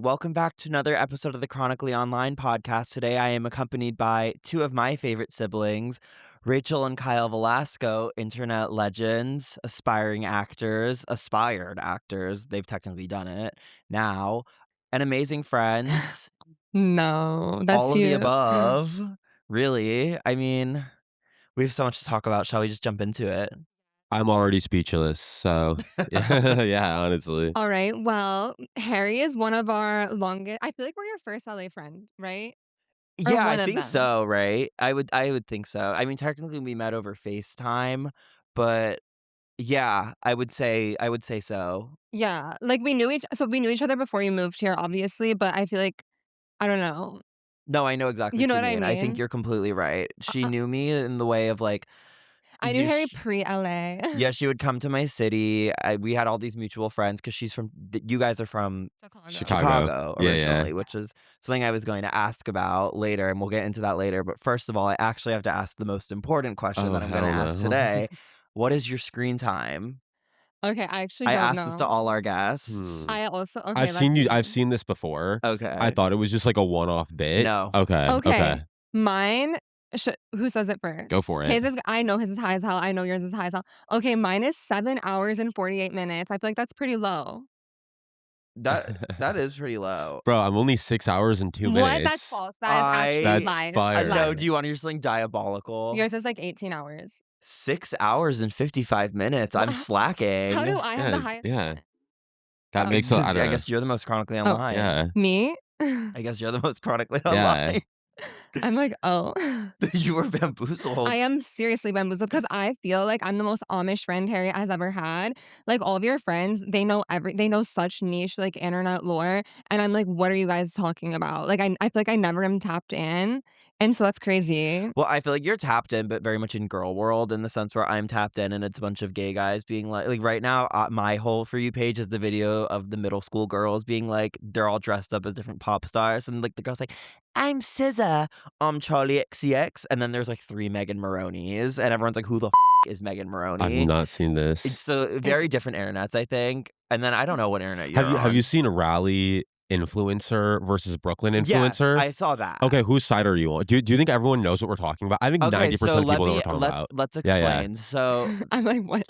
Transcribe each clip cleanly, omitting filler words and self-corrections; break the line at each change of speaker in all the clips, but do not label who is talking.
Welcome back to another episode of the Chronically Online podcast. Today I am accompanied by two of my favorite siblings, Rachel and Kyle Velasco, internet legends, aspired actors. They've technically done it now, and amazing friends.
No, that's
all of the
you.
above. Really. I mean, we have so much to talk about. Shall we just jump into it?
I'm already speechless, so yeah, honestly.
All right. Well, Harry is one of our longest. I feel like we're your first LA friend, right? Or
Yeah, I
one of
think
them.
so, right? I would think so. I mean, technically we met over FaceTime, but yeah, I would say so.
Yeah, like we knew each other before you moved here, obviously. But I feel like I don't know.
No, I know exactly
You
what
know
you
what I
mean. I think
mean?
you're completely right. She knew me in the way of like
I knew Harry
sh
pre-LA.
yeah, she would come to my city. We had all these mutual friends because she's from you guys are from Chicago
Yeah,
originally, which is something I was going to ask about later, and we'll get into that later. But first of all, I actually have to ask the most important question that I'm going to
hell
ask
no.
today. What is your screen time?
Okay, I actually
I
don't
asked this to all
know.
our guests.
I also okay.
I've seen you. I've seen this before. I
Okay.
thought it was just like a one-off bit.
No.
Okay.
Okay. Mine. Who says it first?
Go for it.
His is. I know his is high as hell. I know yours is high as hell. Okay, mine is 7 hours and 48 minutes. I feel like that's pretty low.
That is pretty low.
Bro, I'm only 6 hours and 2 minutes.
What? That's false. That is actually
That's
lies.
fire.
No, do you want to hear something diabolical?
Yours is like 18 hours.
6 hours and 55 minutes. I'm slacking.
How do I have the highest?
Yeah.
one?
That makes a.
I guess you're the most chronically online.
Yeah.
Me?
I guess you're the most chronically
Yeah.
online.
I'm like, oh.
You were bamboozled.
I am seriously bamboozled because I feel like I'm the most Amish friend Harry has ever had. Like all of your friends, they know such niche like internet lore, and I'm like, what are you guys talking about? Like I feel like I never am tapped in, and so that's crazy.
Well, I feel like you're tapped in, but very much in girl world in the sense where I'm tapped in and it's a bunch of gay guys being like right now, my whole For You page is the video of the middle school girls being like, they're all dressed up as different pop stars. And like the girl's like, I'm SZA, I'm Charlie XCX. And then there's like 3 Megan Maronis. And everyone's like, who the is Megan Maroney?
I've not seen this.
It's a very different internets, I think. And then I don't know what internet you're on.
Have you seen Raleigh influencer versus Brooklyn influencer?
Yes, I saw that.
Okay, whose side are you on? Do you think everyone knows what we're talking about? I think 90% of people know what we're talking about.
Let's explain.
Yeah.
So
I'm like, what?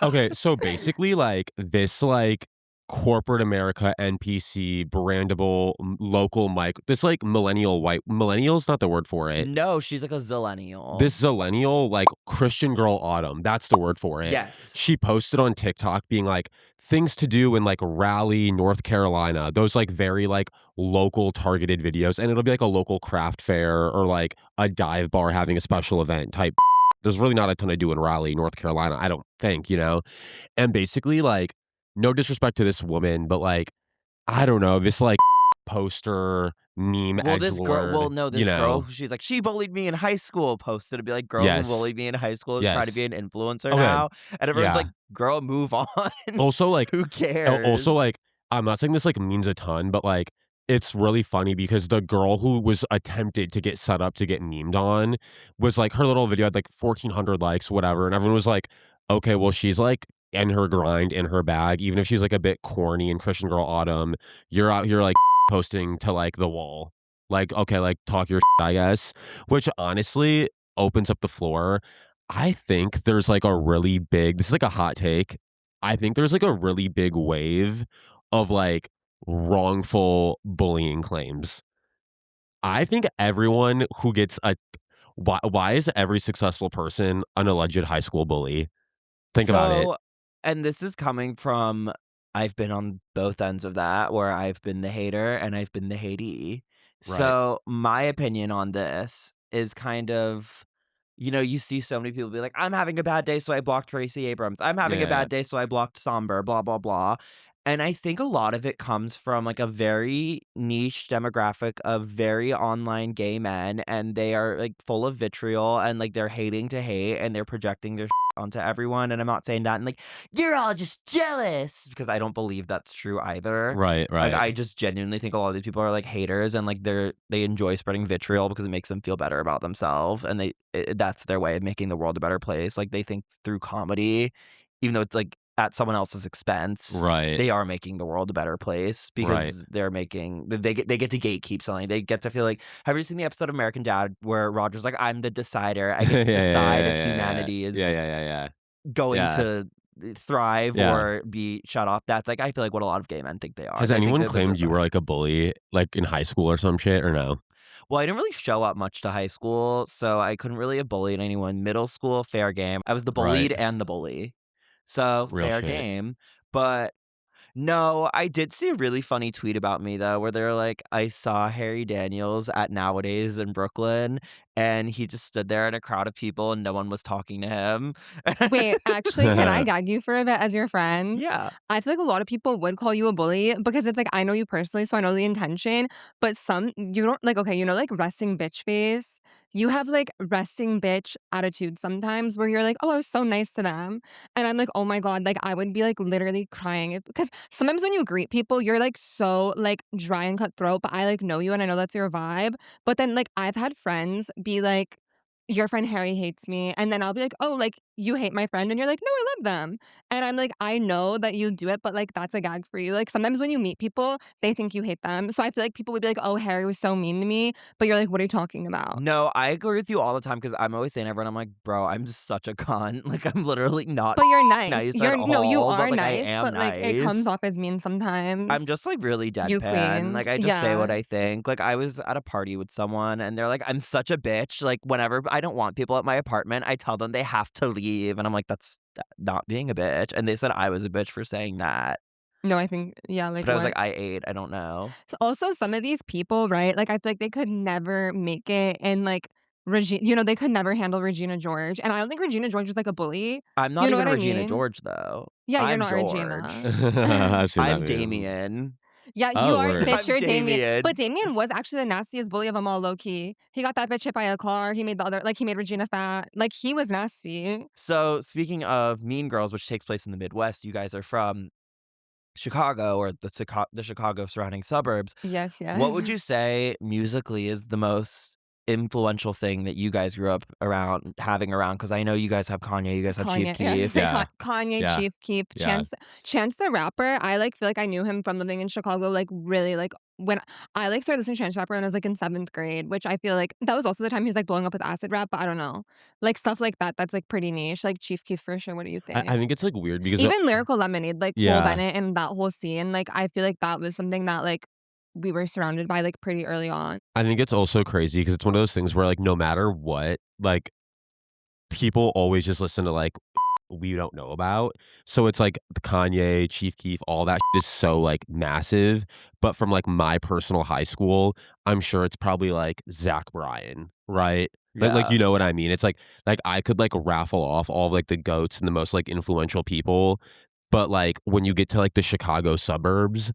Okay, so basically like this like corporate America NPC brandable local mic, this like millennial's not the word for it.
No, she's like a zillennial.
This zillennial like Christian girl Autumn, that's the word for it.
Yes.
She posted on TikTok being like things to do in like Raleigh, North Carolina, those like very like local targeted videos, and it'll be like a local craft fair or like a dive bar having a special event type. There's really not a ton to do in Raleigh, North Carolina, I don't think, and basically like no disrespect to this woman, but like, I don't know, this like poster meme edgelord.
Girl, she's like, she bullied me in high school, posted to be like, girl who bullied me in high school is trying to be an influencer now. And everyone's like, girl, move on.
Also like,
who cares?
Also like, I'm not saying this like means a ton, but like, it's really funny because the girl who was attempted to get set up to get memed on was like, her little video had like 1,400 likes, whatever. And everyone was like, okay, well, she's like in her grind, in her bag, even if she's like a bit corny and Christian girl Autumn, you're out here like posting to like the wall. Like, okay, like talk your shit, I guess. Which honestly opens up the floor. I think there's like a really big, this is like a hot take. I think there's like a really big wave of like wrongful bullying claims. I think everyone who gets why is every successful person an alleged high school bully? Think about it.
And this is coming from, I've been on both ends of that, where I've been the hater and I've been the hatee.
Right.
So my opinion on this is kind of, you see so many people be like, I'm having a bad day, so I blocked Tracy Abrams. I'm having a bad day, so I blocked Somber, blah, blah, blah. And I think a lot of it comes from like a very niche demographic of very online gay men, and they are like full of vitriol and like they're hating to hate and they're projecting their onto everyone. And I'm not saying that and like, you're all just jealous, because I don't believe that's true either.
Right.
Like, I just genuinely think a lot of these people are like haters, and like they enjoy spreading vitriol because it makes them feel better about themselves, and that's their way of making the world a better place. Like they think through comedy, even though it's like at someone else's expense,
Right.
they are making the world a better place because they're making they get to gatekeep something. They get to feel like, have you seen the episode of American Dad where Roger's like, I'm the decider. I get to decide if humanity is
Yeah.
going
Yeah.
to thrive
Yeah.
or be shut off. That's like, I feel like what a lot of gay men think they are.
Has
They think
anyone
they're the
claimed you were
decide-
like a bully, like in high school or some shit, or no?
Well, I didn't really show up much to high school, so I couldn't really have bullied anyone. Middle school, fair game. I was the bullied
Right.
and the bully. So
Real
fair
shit.
game. But no, I did see a really funny tweet about me though, where they're like, I saw Harry Daniels at Nowadays in Brooklyn, and he just stood there in a crowd of people and no one was talking to him.
Wait, actually, can I gag you for a bit as your friend?
Yeah.
I feel like a lot of people would call you a bully because it's like I know you personally, so I know the intention. But some you don't like. Okay, like resting bitch face. You have like resting bitch attitude sometimes where you're like, oh, I was so nice to them, and I'm like, oh my god, like I would be like literally crying because sometimes when you greet people, you're like so like dry and cutthroat. But I like know you and I know that's your vibe. But then like I've had friends be like, your friend Harry hates me. And then I'll be like, oh, like, you hate my friend. And you're like, no, I love them. And I'm like, I know that you do it, but like, that's a gag for you. Like, sometimes when you meet people, they think you hate them. So I feel like people would be like, oh, Harry was so mean to me. But you're like, what are you talking about?
No, I agree with you all the time because I'm always saying to everyone, I'm like, bro, I'm just such a cunt. Like, I'm literally not
But you're nice.
nice
You're
at
no, you
all,
are
but like, I
nice,
am
but like, it comes
nice.
off as mean sometimes.
I'm just like really
You
deadpan.
queen.
Like, I just say what
Yeah.
I think. Like, I was at a party with someone and they're like, I'm such a bitch. Like, whenever I don't want people at my apartment, I tell them they have to leave. And I'm like, that's not being a bitch. And they said I was a bitch for saying that.
No, I think, yeah, like
But I was
what?
like, I don't know.
Also, some of these people, right? Like, I feel like they could never make it in like Regina. They could never handle Regina George, and I don't think Regina George was like a bully.
I'm not
You know
even
what I
Regina
mean?
George, though.
Yeah, you're
I'm
not
George.
Regina.
I've seen that
I'm
video.
Damien.
Yeah, you
Oh,
are,
word.
bitch.
I'm
You're Damien.
Damien.
But Damien was actually the nastiest bully of them all, low key. He got that bitch hit by a car. He made the other, like, he made Regina fat. Like, he was nasty.
So, speaking of Mean Girls, which takes place in the Midwest, you guys are from Chicago or the Chicago surrounding suburbs.
Yes,
What would
yes.
you say musically is the most influential thing that you guys grew up having around? Because I know you guys have Kanye, you guys have Chief
Kanye, yeah,
Keef.
Yeah.
Kanye,
Yeah.
Chief Keef,
Yeah.
Chance the Rapper. I like feel like I knew him from living in Chicago. Like really, like when I like started listening to Chance the Rapper when I was like in 7th grade, which I feel like that was also the time he was like blowing up with acid rap. But I don't know, like stuff like that. That's like pretty niche. Like Chief Keef for sure. What do you think?
I think it's like weird because
Even Lyrical Lemonade, like Cole
Yeah.
Bennett and that whole scene. Like I feel like that was something that like we were surrounded by like pretty early on.
I think it's also crazy because it's one of those things where like no matter what, like people always just listen to like we don't know about. So it's like the Kanye, Chief Keef, all that shit is so like massive. But from like my personal high school, I'm sure it's probably like Zach Bryan, right? Like
Yeah.
you know what I mean? It's like I could like raffle off all of like the goats and the most like influential people. But like when you get to like the Chicago suburbs,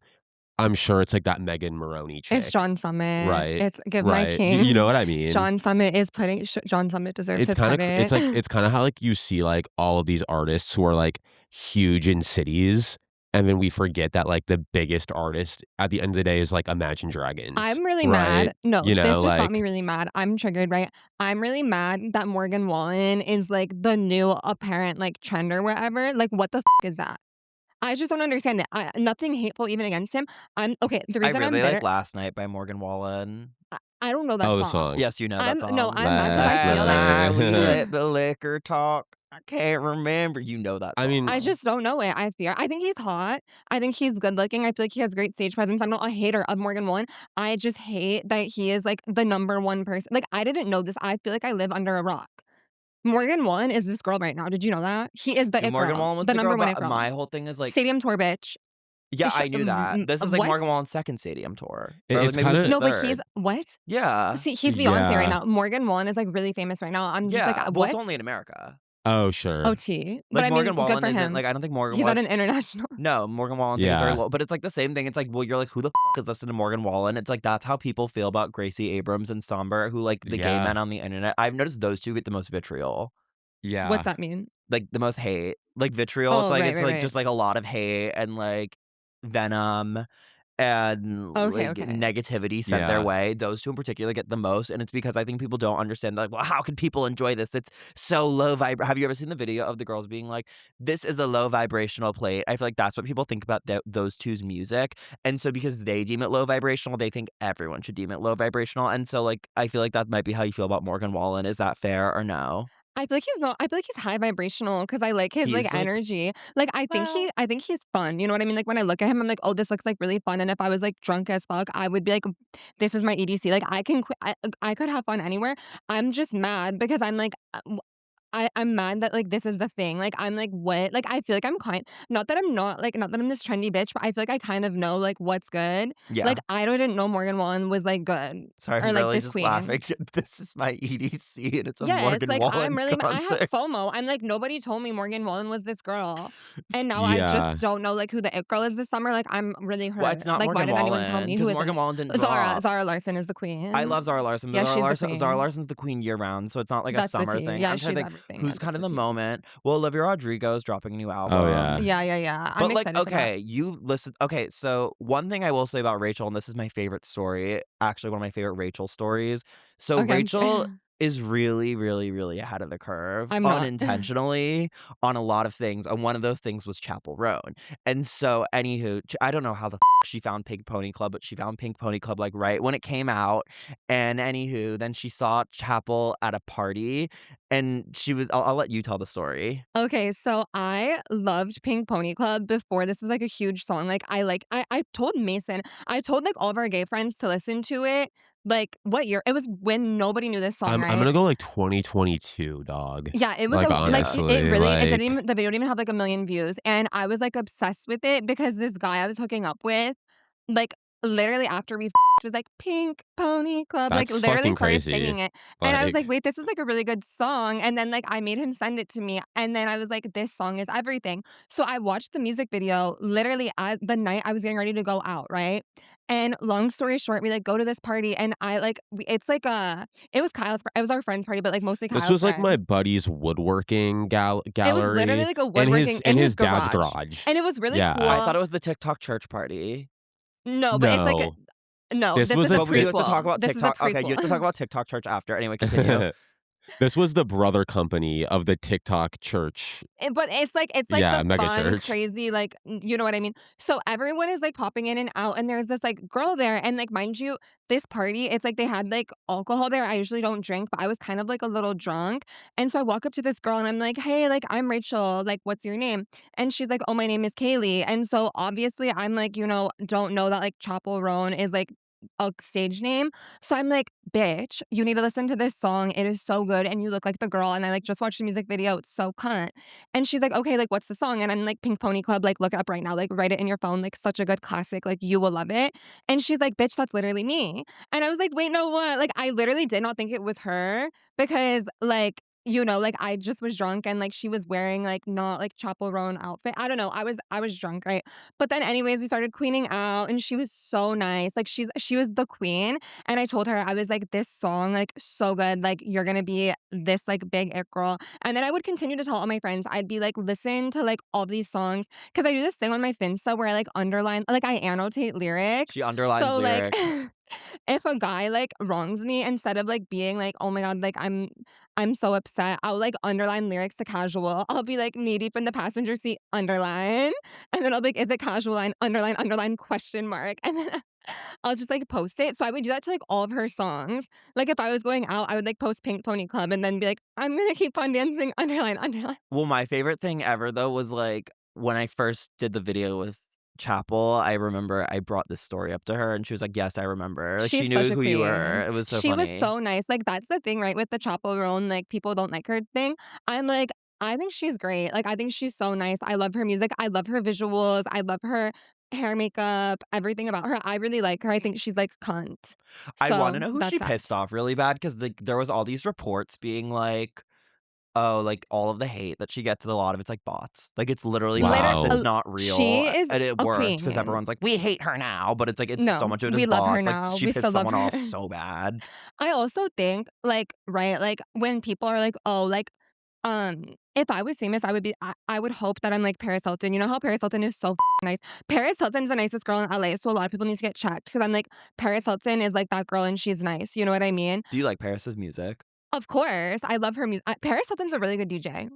I'm sure it's like that Megan Maroney chick.
It's John Summit.
Right.
It's Give My
Right.
King.
You know what I mean?
John Summit is putting. John Summit deserves
It's
his
kind of
credit.
it's like it's kind of how like you see like all of these artists who are like huge in cities, and then we forget that like the biggest artist at the end of the day is like Imagine Dragons.
I'm really
right?
mad. No,
You know,
this just got
like-
me really mad. I'm triggered, right? I'm really mad that Morgan Wallen is like the new apparent like trend or whatever. Like, what the is that? I just don't understand it. Nothing hateful even against him. I'm okay. The
I
reason I'm
really
bitter,
like Last Night by Morgan Wallen.
I don't know that
Oh, the
song.
song.
Yes, you know that song.
No, I'm mad because I
Last
feel like
Last night we
night.
let the liquor talk. I can't remember. You know that song.
I mean-
I just don't know it. I think he's hot. I think he's good looking. I feel like he has great stage presence. I'm not a hater of Morgan Wallen. I just hate that he is like the #1 person. Like I didn't know this. I feel like I live under a rock. Morgan Wallen is this girl right now. Did you know that? He is the it
Morgan
girl.
Wallen was
the
the girl,
#1 it
but
girl.
my whole thing is like,
Stadium tour, bitch.
yeah, I
Sh-
knew that. This is like
what?
Morgan Wallen's second stadium tour.
It-
Or, like,
it's
maybe
kinda-
his
No, but
third.
he's what?
Yeah.
See, he's Beyonce
Yeah.
right now. Morgan Wallen is like really famous right now. I'm just
Yeah.
like,
Well,
what?
it's only in America.
Oh, sure.
OT. But
Like
I mean,
Morgan
good
Wallen
for
isn't
him.
like, I don't think Morgan
He's
Wallen.
at an international.
No, Morgan Wallen's like very
Yeah.
low. But it's like the same thing. It's like, well, you're like, who the is listening to Morgan Wallen? It's like that's how people feel about Gracie Abrams and Somber, who like the gay
Yeah.
men on the internet. I've noticed those two get the most vitriol.
Yeah.
What's that mean?
Like the most hate. Like vitriol.
Oh,
it's like
right,
it's
right,
like
right.
just like a lot of hate and like venom. and
Okay,
like
okay.
negativity sent their
Yeah.
way. Those two in particular get the most, and it's because I think people don't understand. Like, well, how can people enjoy this? It's so low vib. Have you ever seen the video of the girls being like, "This is a low vibrational plate"? I feel like that's what people think about those two's music, and so because they deem it low vibrational, they think everyone should deem it low vibrational. And so, like, I feel like that might be how you feel about Morgan Wallen. Is that fair or no?
I feel like he's not I feel like he's high vibrational because I like his,
He's
like,
like,
energy. Like,
well,
I think he's fun, you know what I mean? Like, when I look at him, I'm like, "Oh, this looks, like, really fun," and if I was, like, drunk as fuck, I would be like, "This is my EDC." Like, I could have fun anywhere. I'm just mad because I'm like, I'm mad that, like, this is the thing. Like, I'm like, "What?" Like, I feel like I'm kind not that I'm not like, not that I'm this trendy bitch, but I feel like I kind of know, like, what's good. Like,
yeah.
I didn't know Morgan Wallen was, like, good
Sorry,
or,
I'm
like,
really
this
just laughing.
queen.
This is my EDC, and it's a
Yes,
Morgan
like, I'm
Wallen
really I have
concert.
FOMO. I'm like, nobody told me Morgan Wallen was this girl, and now I just
Yeah.
don't know, like, who the it girl is this summer. Like, I'm really
Well, it's
hurt.
not
Like, why
Morgan
didn't anyone tell
Wallen
me?
because
Who is
Morgan
it?
Wallen didn't
Zara.
drop.
Zara Larson is the
I
queen.
love Zara Larson, but
Yeah, she's the
Zara
queen.
Larson's the queen year round, so it's not like a
That's the
summer
tea.
thing.
Yeah,
I'm trying
she's
to think
everything.
who's
Yeah,
kind
that's
of
the
the
tea.
moment. Well, Olivia Rodrigo is dropping a new
Oh, yeah.
album.
Yeah, yeah, yeah. I'm
But, like,
excited for that.
okay, you listen okay, so one thing I will say about Rachel, and this is my favorite story, actually one of my favorite Rachel stories. So
Okay, I'm
Rachel
scared.
is really, really, really ahead of the curve
I'm not.
unintentionally on a lot of things, and one of those things was Chappell Roan. And so, anywho, I don't know how the she found Pink Pony Club, but she found Pink Pony Club, like, right when it came out, and anywho, then she saw Chappell at a party, and she was I'll let you tell the story.
Okay, so I loved Pink Pony Club before this was, like, a huge song. Like, I told Mason I told, like, all of our gay friends to listen to it, like, what year? It was when nobody knew this song,
I'm
right?
gonna go, like, 2022, dog.
Yeah, it was
Like,
like, it
honestly,
really it didn't
like
even the video didn't even have, like, 1,000,000 views, and I was, like, obsessed with it because this guy I was hooking up with, like, literally after we was like, "Pink Pony Club," like,
that's
literally
fucking
started
crazy.
singing it, and I was like,
Like,
"Wait, this is, like, a really good song," and then, like, I made him send it to me, and then I was like, "This song is everything." So I watched the music video literally at the night I was getting ready to go out, right? And long story short, we, like, go to this party, and I, like it's like a it was it was our friend's party, but, like, mostly
this
Kyle's
was, like, my
friend.
buddy's woodworking
It was literally
gallery
like a woodworking
in
in his
his dad's
garage,
garage.
and it was really
I
Yeah.
thought
cool.
it was the TikTok church party.
No, but it's like a
No.
no,
This
this
was
is a
a
But we have to talk
prequel.
about
This is a
TikTok. Okay, you have to talk
prequel.
about TikTok church after. Anyway, continue.
This was the brother company of the TikTok church.
But it's like
Yeah,
the
mega
fun,
church.
crazy, like, you know what I mean? So everyone is, like, popping in and out, and there's this, like, girl there, and, like, mind you, this party, it's like they had, like, alcohol there. I usually don't drink, but I was kind of, like, a little drunk, and so I walk up to this girl, and I'm like, "Hey, like, I'm Rachel, like, what's your name?" And she's like, "Oh, my name is Kaylee." And so, obviously, I'm like, don't know that, like, Chappell Roan is, like, a stage name. So I'm like, "Bitch, you need to listen to this song. It is so good, and you look like the girl, and I, like, just watched the music video. It's so cunt." And she's like, "Okay, like, what's the song?" And I'm like, "Pink Pony Club, like, look it up right now, like, write it in your phone, like, such a good classic, like, you will love it." And she's like, "Bitch, that's literally me." And I was like, "Wait, no, what?" Like, I literally did not think it was her because, like, like, I just was drunk and, like, she was wearing, like, not, like, Chappell Roan outfit. I don't know, I was drunk, right? But then anyways, we started queening out, and she was so nice, like, she was the queen, and I told her, I was like, "This song, like, so good, like, you're gonna be this, like, big it girl." And then I would continue to tell all my friends, I'd be like, "Listen to, like, all these songs," because I do this thing on my Finsta where I, like, underline like, I annotate lyrics.
She underlines
So, like,
lyrics.
if a guy, like, wrongs me, instead of, like, being like, "Oh my god, like, I'm so upset," I'll, like, underline lyrics to casual. I'll be like, "Knee deep in the passenger seat, underline," and then I'll be like, "Is it casual line, underline, underline, question mark," and then I'll just, like, post it. So I would do that to, like, all of her songs. Like, if I was going out, I would, like, post Pink Pony Club and then be like, "I'm gonna keep on dancing, underline, underline."
Well, my favorite thing ever though was like when I first did the video with Chappell, I remember I brought this story up to her and she was like, "Yes, I remember." Like she
She's
knew
such a
who you were.
queen.
It was so
She was
funny.
so nice. Like, that's the thing, right, with the Chappell Roan, like, people don't like her thing. I'm like, I think she's great. Like, I think she's so nice. I love her music. I love her visuals. I love her hair, makeup, everything about her. I really like her. I think she's, like, cunt.
I want to
So,
know who
that's
she
that.
pissed off really bad because like there was all these reports being like, oh, like all of the hate that she gets, a lot of it's like bots. Like it's literally
Liter
bots. It's
Wow.
not
she
real,
is
and it
a
worked because
queen.
everyone's like, "We hate her now," but it's like it's so
No,
much of it is
we love her
bots. Like
now.
she
We
pissed
still love
someone
her.
off so bad.
I also think, like, right, like, when people are like, "Oh, like, If I was famous, I would hope that I'm like Paris Hilton. You know how Paris Hilton is so nice? Paris Hilton's the nicest girl in LA, so a lot of people need to get checked because I'm like, Paris Hilton is like that girl and she's nice. You know what I mean?
Do you like Paris's music?
Of course. I love her music. Paris Hilton's a really good DJ.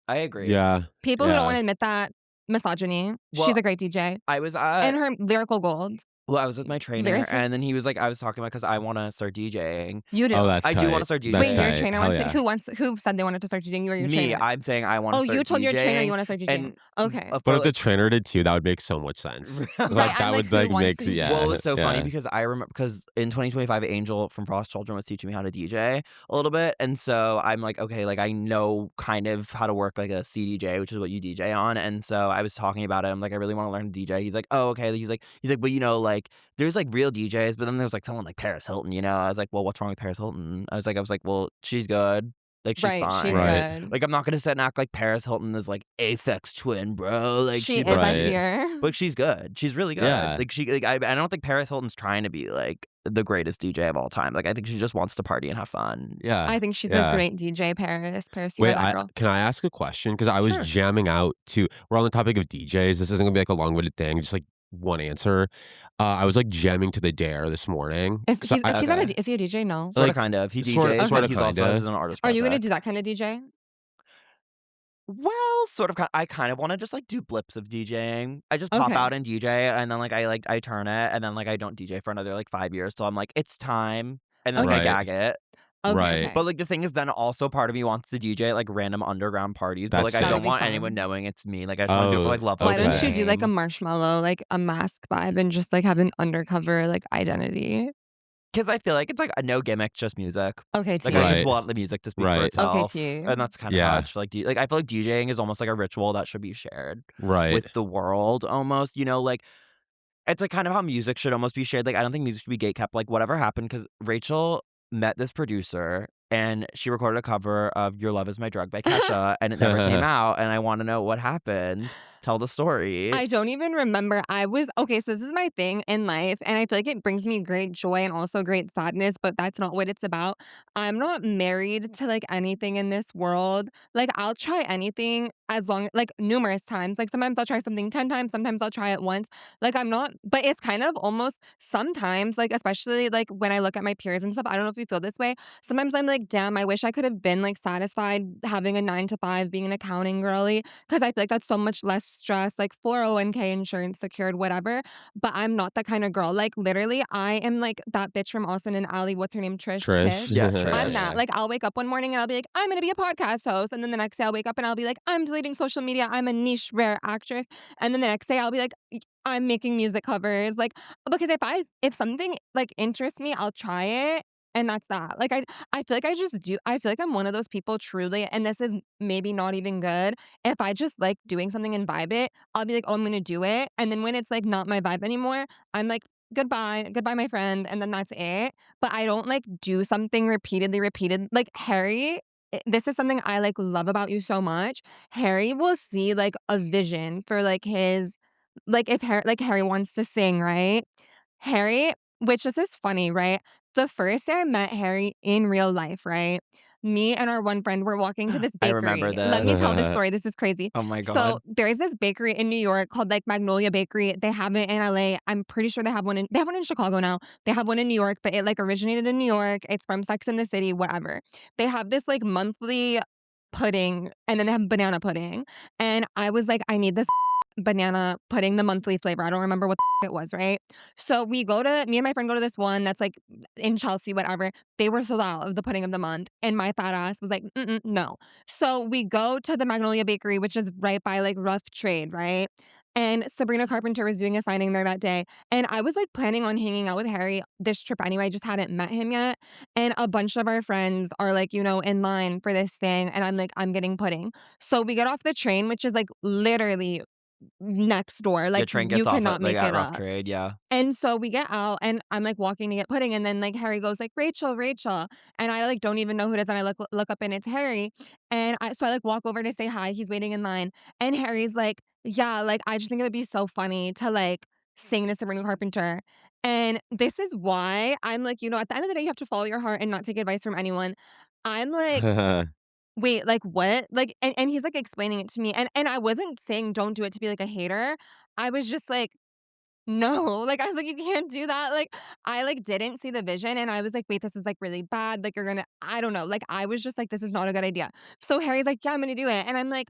I agree.
Yeah.
People who don't
Yeah.
want to admit that, misogyny.
Well,
She's a great DJ.
I was
And her lyrical gold.
I was with my trainer,
Lyricist.
and then he was like, I was talking about because I want to start DJing.
You do.
Oh, that's
I
tight.
do want to start DJing.
That's
Wait, your
tight.
trainer
Hell
wants
yeah.
who said they wanted to start DJing? You or your
Me,
trainer?
I'm saying I want to
Oh,
start
you told your trainer
DJing,
you want to start DJing.
and
Okay.
But if the trainer did too, that would make so much sense. Like
I'm
that
like,
would
who
like
wants
make
to
yeah.
Well, it was so funny
yeah.
because I remember because in 2025, Angel from Frost Children was teaching me how to DJ a little bit, and so I'm like, okay, like I know kind of how to work like a CDJ, which is what you DJ on, and so I was talking about it. I'm like, I really want to learn to DJ. He's like, oh, okay. He's like, but you know, like there's like real DJs, but then there's like someone like Paris Hilton. You know, I was like, well, what's wrong with Paris Hilton? I was like, well, she's good. Like she's
Right,
fine.
she's
Right.
good.
Like I'm not gonna sit and act like Paris Hilton is like Aphex Twin, bro. Like
she is
Right.
a here.
but she's good. She's really good.
Yeah.
Like I don't think Paris Hilton's trying to be like the greatest DJ of all time. Like I think she just wants to party and have fun.
Yeah.
I think she's
Yeah.
a great DJ, Paris. Paris, you
Wait,
are that girl.
can I ask a question? Because I was
Sure.
jamming out to. We're on the topic of DJs. This isn't gonna be like a long-winded thing. Just like one answer. I was like jamming to the Dare this morning.
Is
'Cause
he
I-
not is he a DJ? No.
Sort
Like,
of kind of. He
sorta-
DJs,
sorta
but he's also
kinda.
has an artist
Are you gonna
project.
do that kind of DJ?
Well, sort of. I kind of want to just like do blips of DJing. I just pop
Okay.
out and DJ, and then I turn it, and then like I don't DJ for another like 5 years. So I'm like, it's time, and then like
Okay.
I gag it.
Okay,
Right.
okay.
But like the thing is, then also part of me wants to DJ at like random underground parties, but
That's
like I
That
don't
would be
want
fun.
anyone knowing it's me. Like I just want to do it for like love.
Why
of
don't
the
you do like a
game.
marshmallow, like a mask vibe, and just like have an undercover like identity?
Because I feel like it's like a no gimmick, just music.
Okay,
Like
T.
I
Right.
just want the music to speak for
Right.
itself.
Okay, T.
And that's kind of
Yeah.
how I feel like like I feel like DJing is almost like a ritual that should be shared
Right.
with the world almost, you know, like it's like kind of how music should almost be shared. Like I don't think music should be gatekept. Like whatever happened, because Rachel met this producer and she recorded a cover of Your Love Is My Drug by Kesha and it never came out. And I want to know what happened. Tell the story.
I don't even remember. Okay, so this is my thing in life, and I feel like it brings me great joy and also great sadness, but that's not what it's about. I'm not married to like anything in this world. Like, I'll try anything like numerous times. Like, sometimes I'll try something 10 times, sometimes I'll try it once. Like, but it's kind of almost sometimes, like, especially like when I look at my peers and stuff, I don't know if you feel this way. Sometimes I'm like, damn, I wish I could have been like satisfied having a 9 to 5, being an accounting girly, because I feel like that's so much less stress, like 401k insurance secured, whatever. But I'm not that kind of girl. Like literally, I am like that bitch from Austin and Ally. What's her name? Trish.
Trish.
Yeah,
I'm
Trish.
that. Like I'll wake up one morning and I'll be like, I'm gonna be a podcast host, and then the next day I'll wake up and I'll be like, I'm deleting social media. I'm a niche rare actress, and then the next day I'll be like, I'm making music covers. Like because if something like interests me, I'll try it. And that's that. Like I feel like I just do. I feel like I'm one of those people truly, and this is maybe not even good. If I just like doing something and vibe it, I'll be like, oh, I'm gonna do it. And then when it's like not my vibe anymore, I'm like, goodbye, my friend, and then that's it. But I don't like do something repeated. Like Harry, this is something I like love about you so much. Harry will see like a vision for like his if Harry wants to sing, right? Harry, which this is funny, right? The first day I met Harry in real life, right? Me and our one friend were walking to this
I
bakery.
remember
Let me
this.
tell this story. This is crazy.
Oh my
So
god.
there's this bakery in New York called like Magnolia Bakery. They have it in LA. I'm pretty sure they have one in Chicago now. They have one in New York, but it like originated in New York. It's from Sex and the City, whatever. They have this like monthly pudding, and then they have banana pudding. And I was like, I need this banana pudding, the monthly flavor. I don't remember what it was, right? So me and my friend go to this one that's like in Chelsea, whatever. They were sold out of the pudding of the month. And my fat ass was like, no. So we go to the Magnolia Bakery, which is right by like Rough Trade, right? And Sabrina Carpenter was doing a signing there that day. And I was like planning on hanging out with Harry this trip anyway. I just hadn't met him yet. And a bunch of our friends are like, in line for this thing. And I'm like, I'm getting pudding. So we get off the train, which is like literally next door.
The
Like
train
you
gets off
cannot
at
make
like at
it
Rough
up.
Trade, yeah.
And so we get out and I'm like walking to get pudding, and then like Harry goes like, Rachel. And I like don't even know who it is, and I look up and it's Harry. And I like walk over to say hi. He's waiting in line. And Harry's like, yeah, like I just think it would be so funny to like sing to Sabrina Carpenter. And this is why I'm like, at the end of the day, you have to follow your heart and not take advice from anyone. I'm like, wait, like, what? Like, and he's, like, explaining it to me, and I wasn't saying don't do it to be, like, a hater. I was just like, "No." Like, I was like, "You can't do that." Like, I, like, didn't see the vision, and I was like, "Wait, this is, like, really bad." Like, you're gonna I don't know. Like, I was just like, "This is not a good idea." So Harry's like, "Yeah, I'm gonna do it." And I'm like,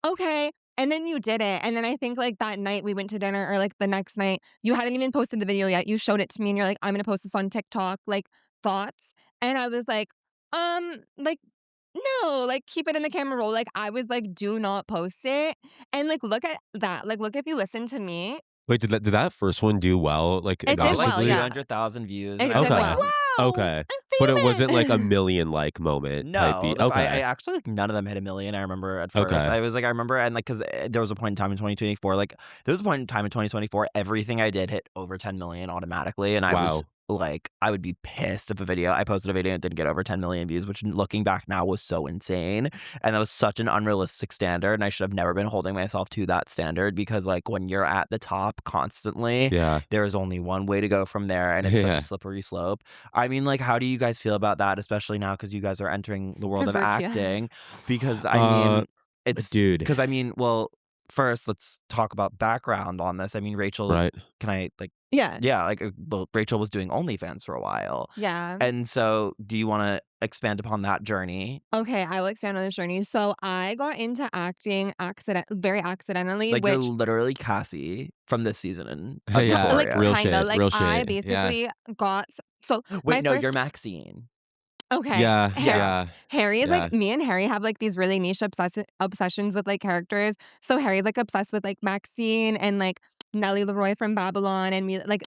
"Okay." And then you did it. And then I think, like, that night we went to dinner or, like, the next night, you hadn't even posted the video yet. You showed it to me and you're like, "I'm gonna post this on TikTok." Like, thoughts? And I was like, no, like, keep it in the camera roll." Like, I was like, "Do not post it." And, like, look at that. Like, look if you listen to me.
Wait, did that first one do well? Like,
It
It got
did
like
well,
domestically?
yeah.
200,000 views, and
It
I was
did
like,
Okay.
well.
"Wow,
Okay. But it
I'm
wasn't like a
famous."
million like moment type
No,
beat.
I
Okay.
actually, like, none of them hit a million, I remember at first.
Okay.
I remember and, like, 'cause, there was a point in time in 2024, like there was a point in time in 2024, everything I did hit over 10 million automatically, and I was
Wow.
like, I would be pissed if I posted a video and it didn't get over 10 million views, which looking back now was so insane, and that was such an unrealistic standard, and I should have never been holding myself to that standard because, like, when you're at the top constantly,
Yeah.
there is only one way to go from there, and it's such a
Yeah.
slippery slope. I mean, like, how do you guys feel about that, especially now because you guys are entering the world
'Cause
of
we're yeah.
acting? Because, I
Uh,
mean, it's
dude.
because, I mean, well, first, let's talk about background on this. I mean, Rachel
Right.
can I, like
Yeah.
yeah, like, well, Rachel was doing OnlyFans for a while,
Yeah.
and so do you wanna expand upon that journey?
Okay, I will expand on this journey. So I got into acting very accidentally,
Like, you're
which
literally Cassie from this season of
Yeah.
like,
Euphoria.
Real
kinda,
shit.
like,
Real
I
shit. Yeah.
basically got so
Wait,
my
no, you're
first
Maxine.
okay,
Yeah.
Yeah.
Yeah.
Harry is
Yeah.
like me and Harry have, like, these really niche obsessions with, like, characters. So Harry's, like, obsessed with, like, Maxine and, like, Nellie Leroy from Babylon and me like,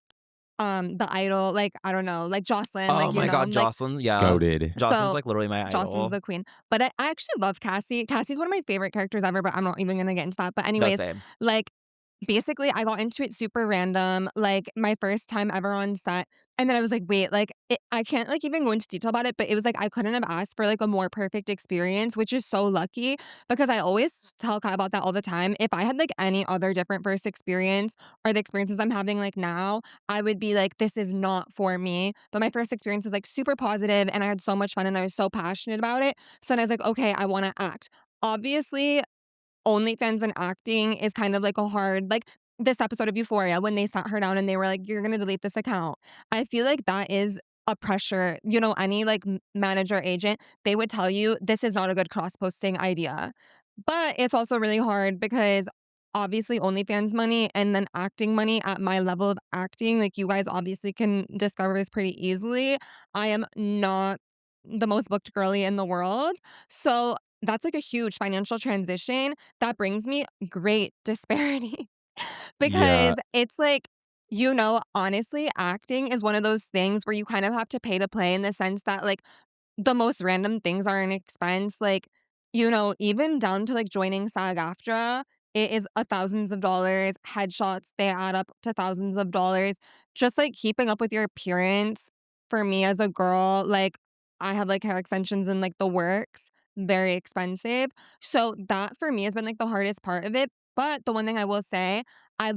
The Idol, like, I don't know, like, Jocelyn,
Oh
like,
my god,
like
Jocelyn, yeah.
Goated.
Jocelyn's,
so
like, literally my
Jocelyn's
idol.
the queen. But I actually love Cassie. Cassie's one of my favorite characters ever, but I'm not even gonna get into that. But
No,
anyways,
same.
like, basically, I got into it super random, like, my first time ever on set, and then I was like, "Wait," like, I can't, like, even go into detail about it, but it was like I couldn't have asked for, like, a more perfect experience, which is so lucky because I always tell Kai about that all the time. If I had, like, any other different first experience or the experiences I'm having, like, now, I would be like, "This is not for me." But my first experience was, like, super positive, and I had so much fun, and I was so passionate about it. So then I was like, "Okay, I wanna act." Obviously, OnlyFans and acting is kind of like a hard like this episode of Euphoria when they sat her down and they were like, "You're gonna delete this account." I feel like that is a pressure. You know, any like manager agent, they would tell you this is not a good cross posting idea. But it's also really hard because obviously OnlyFans money and then acting money at my level of acting, like you guys obviously can discover this pretty easily. I am not the most booked girly in the world. So that's like a huge financial transition that brings me great disparity because
Yeah.
it's like, honestly, acting is one of those things where you kind of have to pay to play in the sense that, like, the most random things are an expense. Like, even down to like joining SAG-AFTRA, it is thousands of dollars. Headshots, they add up to thousands of dollars. Just like keeping up with your appearance for me as a girl, like, I have like hair extensions and like the works, very expensive. So that for me has been like the hardest part of it. But the one thing I will say, I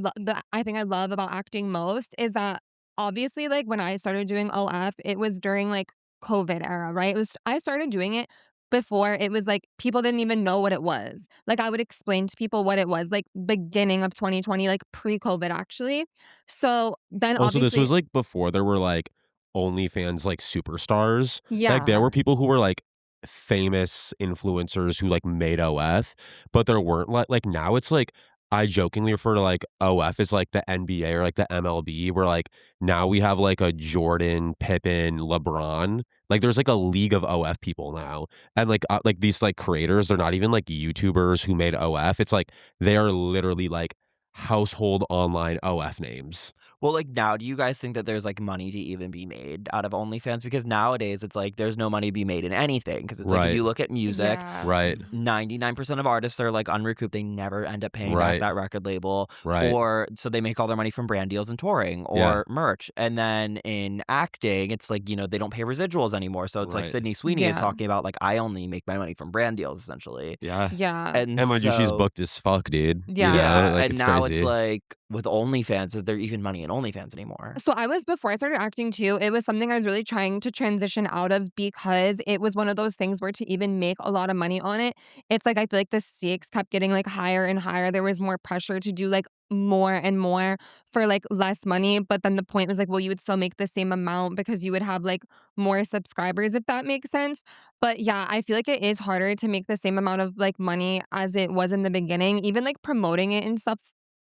think I love about acting most is that obviously, like when I started doing OF, it was during like COVID era, right? I started doing it before it was like people didn't even know what it was. Like I would explain to people what it was, like beginning of 2020, like pre-COVID actually. So then
Also, this
obviously,
was, like, before there were, like, OnlyFans, like, superstars. Like, there
yeah.
were people who were, like, famous influencers who, like, made OF, but there weren't, like, now it's, like, I jokingly refer to, like, OF as, like, the NBA or, like, the MLB, where, like, now we have, like, a Jordan, Pippen, LeBron. Like, there's, like, a league of OF people now, and, like, these, like, creators, they're not even, like, YouTubers who made OF. It's, like, they are literally, like, household online OF names.
Well, like, now, do you guys think that there's, like, money to even be made out of OnlyFans? Because nowadays, it's like there's no money to be made in anything. Because it's like if
Right.
you look at music,
Yeah.
Right.
99% of artists are, like, unrecouped. They never end up paying back
Right.
that record label,
Right.
or so they make all their money from brand deals and touring
Yeah.
or merch. And then in acting, it's like, they don't pay residuals anymore. So it's like
Right.
Sydney Sweeney is
Yeah.
talking about, like, I only make my money from brand deals, essentially.
Yeah.
Yeah.
And
And mind you, she's
so
booked as fuck, dude.
Yeah.
yeah,
Like,
and
it's
now
crazy.
it's like with OnlyFans, is there even money in OnlyFans anymore?
So before I started acting too, it was something I was really trying to transition out of because it was one of those things where to even make a lot of money on it, it's like I feel like the stakes kept getting like higher and higher. There was more pressure to do like more and more for like less money. But then the point was like, well, you would still make the same amount because you would have like more subscribers, if that makes sense. But yeah, I feel like it is harder to make the same amount of like money as it was in the beginning. Even like promoting it and stuff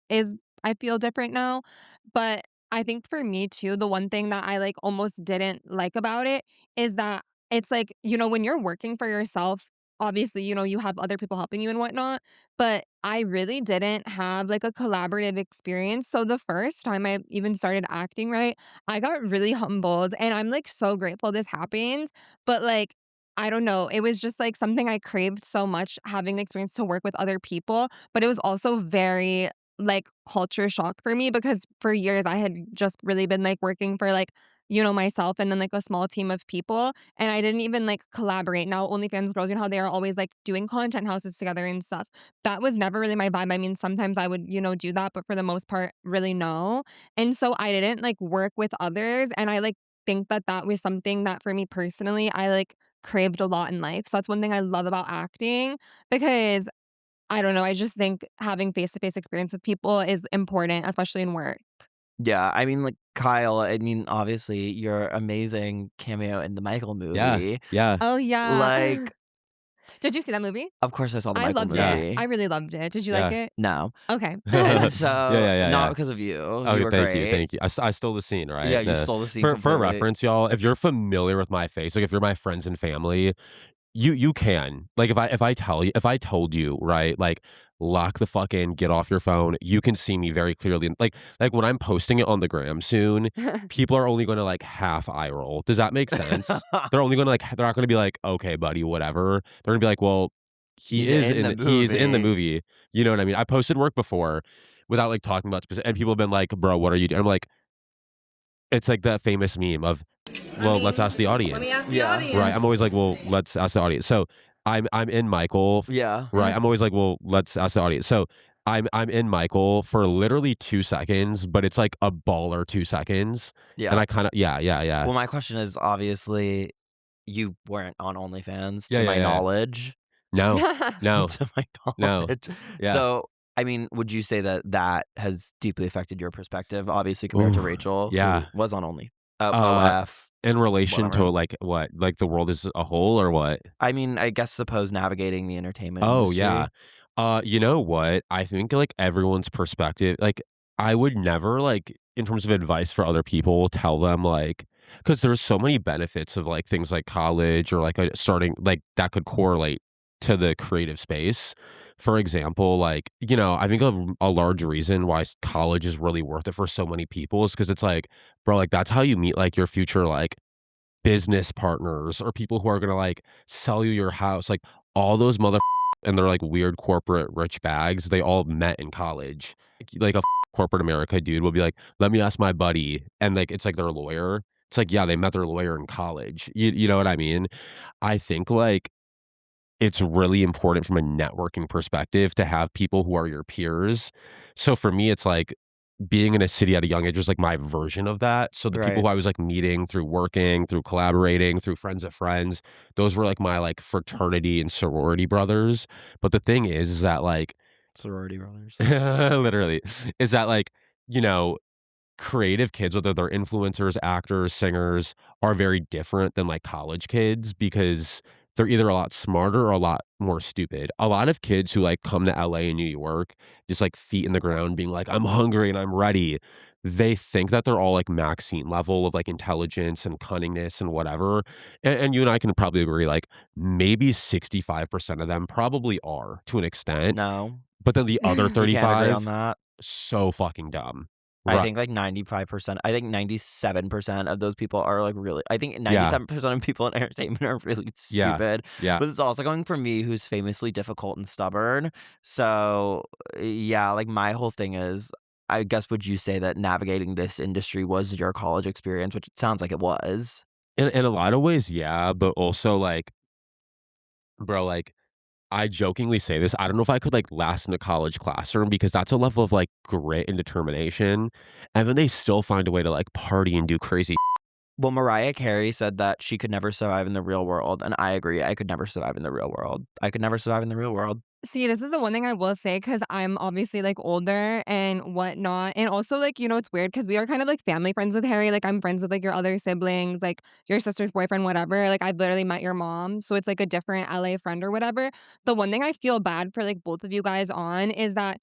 is, I feel, different now. But I think for me too, the one thing that I like almost didn't like about it is that it's like, when you're working for yourself, obviously, you have other people helping you and whatnot. But I really didn't have like a collaborative experience. So the first time I even started acting, right, I got really humbled and I'm like so grateful this happened. But like, I don't know. It was just like something I craved so much having the experience to work with other people. But it was also very like culture shock for me because for years I had just really been like working for like, myself and then like a small team of people. And I didn't even like collaborate. Now, OnlyFans girls, how they are always like doing content houses together and stuff. That was never really my vibe. I mean, sometimes I would, do that, but for the most part, really no. And so I didn't like work with others. And I like think that that was something that for me personally, I like craved a lot in life. So that's one thing I love about acting because I don't know, I just think having face-to-face experience with people is important, especially in work.
Yeah, I mean, like, Kyle, I mean, obviously, your amazing cameo in the Michael
Yeah,
movie.
yeah,
Oh, yeah.
Like,
Did you see that movie?
of course I saw the
I
Michael
loved
yeah,
it.
movie.
I really loved it. Did you like
yeah.
it?
No.
Okay.
Yeah,
So,
yeah, yeah,
not
yeah.
because of you. You
Okay,
were
thank you,
great.
thank you. I stole the scene,
Yeah,
right?
you stole the scene
For
completely.
reference, y'all, if you're familiar with my face, like if you're my friends and family, you can. Like if I told you, right, like lock the fuck in, get off your phone, you can see me very clearly. Like when I'm posting it on the gram soon, people are only gonna like half eye roll. Does that make sense? They're only gonna like they're not gonna be like, okay, buddy, whatever. They're gonna be like, well,
He's in the
he's in the
movie.
movie. You know what I mean? I posted work before without like talking about specific and people have been like, bro, what are you doing? I'm like, it's like that famous meme of, well, let's ask the
Let me
audience.
ask the
Yeah.
audience.
Right. I'm always like, well, let's ask the audience. So I'm in Michael.
Yeah.
Right. I'm always like, well, let's ask the audience. So I'm in Michael for literally 2 seconds, but it's like a baller 2 seconds.
Yeah.
And I kind of yeah.
Well, my question is, obviously, you weren't on OnlyFans,
Yeah,
to
yeah,
my
yeah.
knowledge.
No. No.
To my
No.
knowledge.
Yeah.
So, I mean, would you say that that has deeply affected your perspective, obviously, compared to
Ooh,
Rachel,
yeah.
who was on Only
Uh
OF?
in relation to
Whatever.
like what? Like the world as a whole or what?
I mean, I guess suppose navigating the entertainment
Oh,
industry.
yeah. You know what? I think, like, everyone's perspective like, I would never, like, in terms of advice for other people, tell them, like, because there's so many benefits of, like, things like college or, like, starting like, that could correlate to the creative space. For example, like, I think a large reason why college is really worth it for so many people is because it's like, bro, like, that's how you meet, like, your future, like, business partners or people who are gonna, like, sell you your house, like, all those and they're, like, weird corporate rich bags, they all met in college. Like, a corporate America dude will be like, "Let me ask my buddy," and, like, it's, like, their lawyer. It's like, yeah, they met their lawyer in college. You know what I mean? I think, like, it's really important from a networking perspective to have people who are your peers. So for me, it's like being in a city at a young age was like my version of that. So the people
Right.
who I was like meeting through working, through collaborating, through friends of friends, those were like my like fraternity and sorority brothers. But the thing is that like
Sorority brothers.
literally is that like, you know, creative kids, whether they're influencers, actors, singers, are very different than like college kids because they're either a lot smarter or a lot more stupid. A lot of kids who like come to LA and New York, just like feet in the ground, being like, I'm hungry and I'm ready. They think that they're all like Maxine level of like intelligence and cunningness and whatever. And you and I can probably agree, like maybe 65% of them probably are to an extent.
No,
But then the other
we can't agree on
35,
that.
so fucking dumb.
I
Right.
think like 95%, I think 97% of those people are like really, I think
Yeah.
97% of people in entertainment are really
Yeah.
stupid.
Yeah.
But it's also going for me, who's famously difficult and stubborn. So, yeah, like my whole thing is, I guess, would you say that navigating this industry was your college experience, which it sounds like it was?
In a lot of ways, yeah, but also, like, bro, like, I jokingly say this, I don't know if I could, like, last in a college classroom because that's a level of, like, grit and determination, and then they still find a way to, like, party and do crazy.
Well, Mariah Carey said that she could never survive in the real world, and I agree, I could never survive in the real world. I could never survive in the real world.
See, this is the one thing I will say because I'm obviously like older and whatnot. And also, like, it's weird because we are kind of like family friends with Harry. Like, I'm friends with like your other siblings, like your sister's boyfriend, whatever. Like, I've literally met your mom. So it's like a different LA friend or whatever. The one thing I feel bad for like both of you guys on is that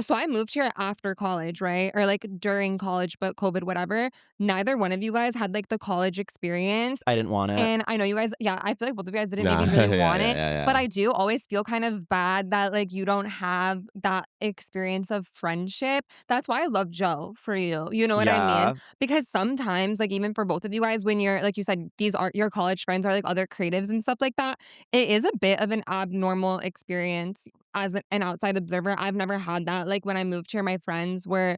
so I moved here after college, right? Or like during college, but COVID, whatever. Neither one of you guys had like the college experience.
I didn't want it.
And I know you guys, yeah, I feel like both of you guys didn't
Nah,
maybe really
yeah,
want
yeah,
it,
yeah,
but
yeah.
I do always feel kind of bad that like you don't have that experience of friendship. That's why I love Joe for you. You know what I mean?
Yeah.
Because sometimes, like even for both of you guys, when you're like you said, these are your college friends are like other creatives and stuff like that. It is a bit of an abnormal experience as an outside observer. I've never had that. Like when I moved here, my friends were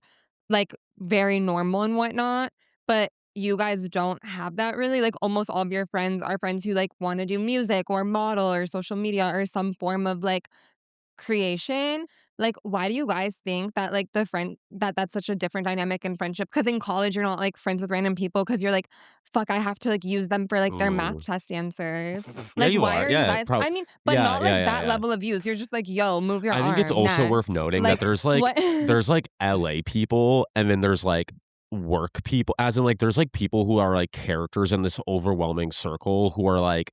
like very normal and whatnot. But you guys don't have that really. Like almost all of your friends are friends who like want to do music or model or social media or some form of like creation. Like why do you guys think that like the friend that's such a different dynamic in friendship? Because in college you're not like friends with random people because you're like, fuck, I have to like use them for like their
Ooh.
math test answers.
Yeah,
Like
you
why
are.
are you
Yeah,
guys,
probably.
I mean, but
Yeah,
not
yeah,
like
yeah,
that
yeah.
level of use. You're just like, yo, move your
I think it's
arm
also worth
next.
noting that
Like
there's, like
what
there's, like, LA people, and then there's, like, work people as in, like, there's, like, people who are, like, characters in this overwhelming circle who are, like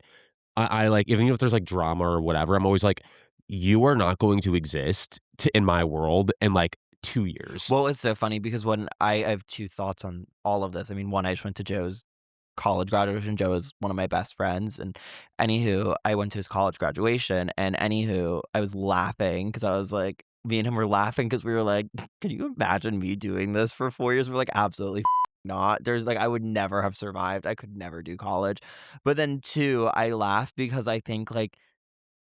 I like even if there's, like, drama or whatever, I'm always like, "You are not going to exist in my world in, like, 2 years."
Well, it's so funny because when I have 2 thoughts on all of this. I mean, one, I just went to Joe's college graduation. Joe is one of my best friends, and anywho, I went to his college graduation, and anywho, I was laughing because I was like me and him were laughing because we were like, "Can you imagine me doing this for 4 years?" We're like, "Absolutely not." There's like I would never have survived. I could never do college. But then 2, I laugh because I think, like,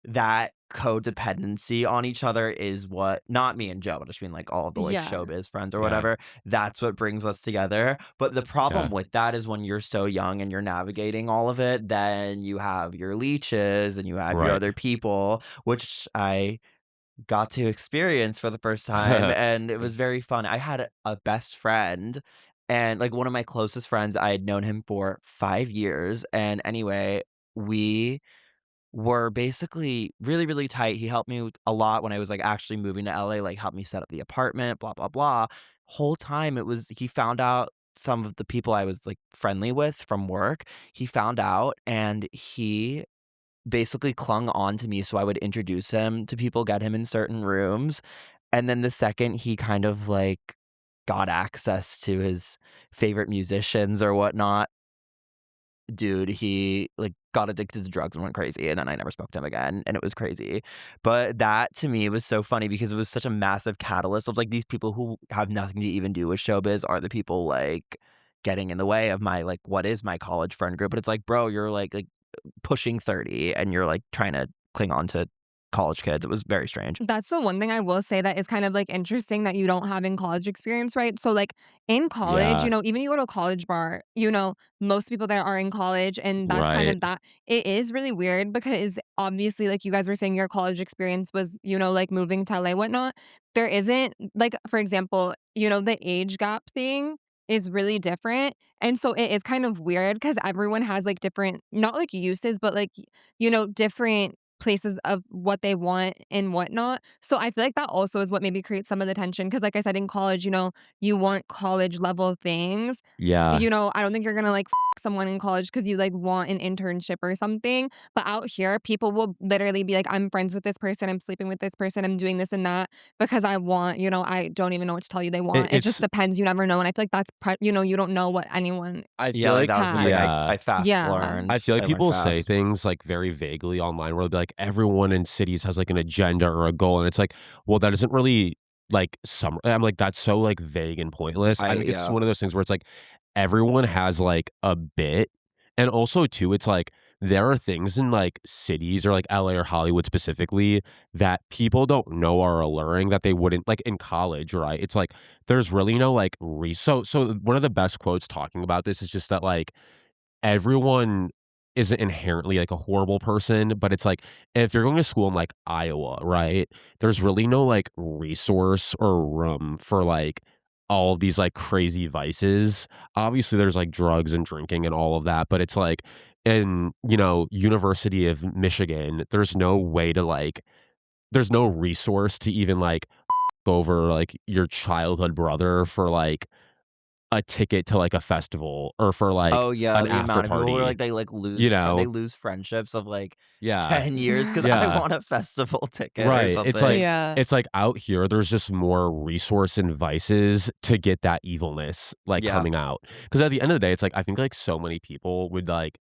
that codependency on each other is what not me and Joe, but I just mean, like, all of the, like,
yeah.
showbiz friends or
Yeah,
whatever, that's what brings us together, but the problem
yeah.
with that is when you're so young and you're navigating all of it, then you have your leeches and you have your
Right.
other people, which I got to experience for the first time, and it was very fun. I had a best friend and, like, one of my closest friends, I had known him for 5 years, and anyway, we were basically really, really tight. He helped me with a lot when I was, like, actually moving to LA, like, helped me set up the apartment, blah, blah, blah. Whole time it was he found out some of the people I was, like, friendly with from work. He found out, and he basically clung on to me so I would introduce him to people, get him in certain rooms, and then the second he kind of, like, got access to his favorite musicians or whatnot, dude, he, like, got addicted to drugs and went crazy, and then I never spoke to him again, and it was crazy. But that to me was so funny because it was such a massive catalyst. I was like, these people who have nothing to even do with showbiz are the people, like, getting in the way of my, like, what is my college friend group, but it's like, bro, you're, like, pushing 30 and you're, like, trying to cling on to college kids. It was very strange.
That's the one thing I will say that is kind of like interesting that you don't have in college experience, right? So like in college,
Yeah,
even you go to a college bar, most people there are in college and that's kind
right.
of that. It is really weird because obviously like you guys were saying your college experience was, like moving to LA, whatnot. There isn't like, for example, the age gap thing is really different. And so it is kind of weird because everyone has like different, not like uses, but like, different places of what they want and whatnot. So I feel like that also is what maybe creates some of the tension. Cause like I said, in college, you want college level things.
Yeah.
I don't think you're gonna like someone in college because you like want an internship or something. But out here, people will literally be like, I'm friends with this person, I'm sleeping with this person, I'm doing this and that because I want, I don't even know what to tell you they
It
want. It just
it's
depends. You never know. And I feel like that's, you don't know what anyone
I
Yeah,
feel
like,
like
that was the thing
has.
I
yeah.
fast
Yeah.
I
learned.
feel like
I learned
people say
fast.
things, like, very vaguely online where they'll be like, "Everyone in cities has, like, an agenda or a goal," and it's like, well, that isn't really, like, some I'm like, "That's so, like, vague and pointless." I think it's
Yeah.
one of those things where it's like, everyone has, like, a bit, and also too, it's like, there are things in, like, cities or, like, LA or Hollywood specifically that people don't know are alluring that they wouldn't like, in college, right? It's like, there's really no, like, so one of the best quotes talking about this is just that, like, everyone isn't inherently like a horrible person, but it's like if you're going to school in like Iowa, right? There's really no like resource or room for like all of these like crazy vices. Obviously there's like drugs and drinking and all of that, but it's like in, University of Michigan, there's no way to like there's no resource to even like over like your childhood brother for like a ticket to like a festival or for like
Oh, yeah,
an
the
after
amount of people where,
party,
like, they, like,
you
they
know?
lose friendships of, like,
Yeah.
10 years because I
Yeah.
want a festival ticket or
Right.
something.
Yeah.
It's like out here there's just more resource and vices to get that evilness like
Yeah.
coming out. Because at the end of the day, it's like I think like so many people would like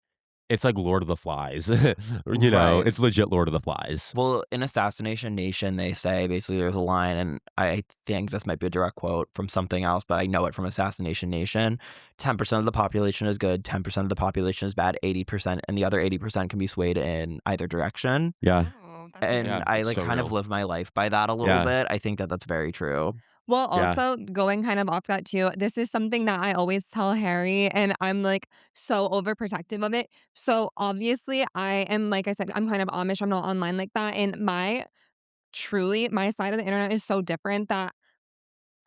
it's like Lord of the Flies.
Right.
It's legit Lord of the Flies.
Well, in Assassination Nation, they say basically there's a line, and I think this might be a direct quote from something else, but I know it from Assassination Nation. 10% of the population is good, 10% of the population is bad, 80%, and the other 80% can be swayed in either direction.
Yeah.
Oh, that's
And
Yeah.
I
It's
like
so
kind of
real.
live my life by that a little
Yeah.
bit. I think that that's very true.
Well,
Yeah.
also going kind of off that too, this is something that I always tell Harry, and I'm like so overprotective of it. So obviously, I am, like I said, I'm kind of Amish. I'm not online like that. And my side of the internet is so different that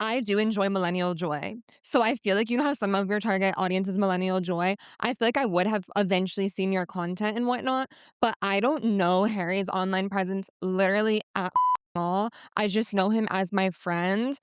I do enjoy millennial joy. So I feel like you know how some of your target audience is millennial joy? I feel like I would have eventually seen your content and whatnot, but I don't know Harry's online presence literally at all. I just know him as my friend.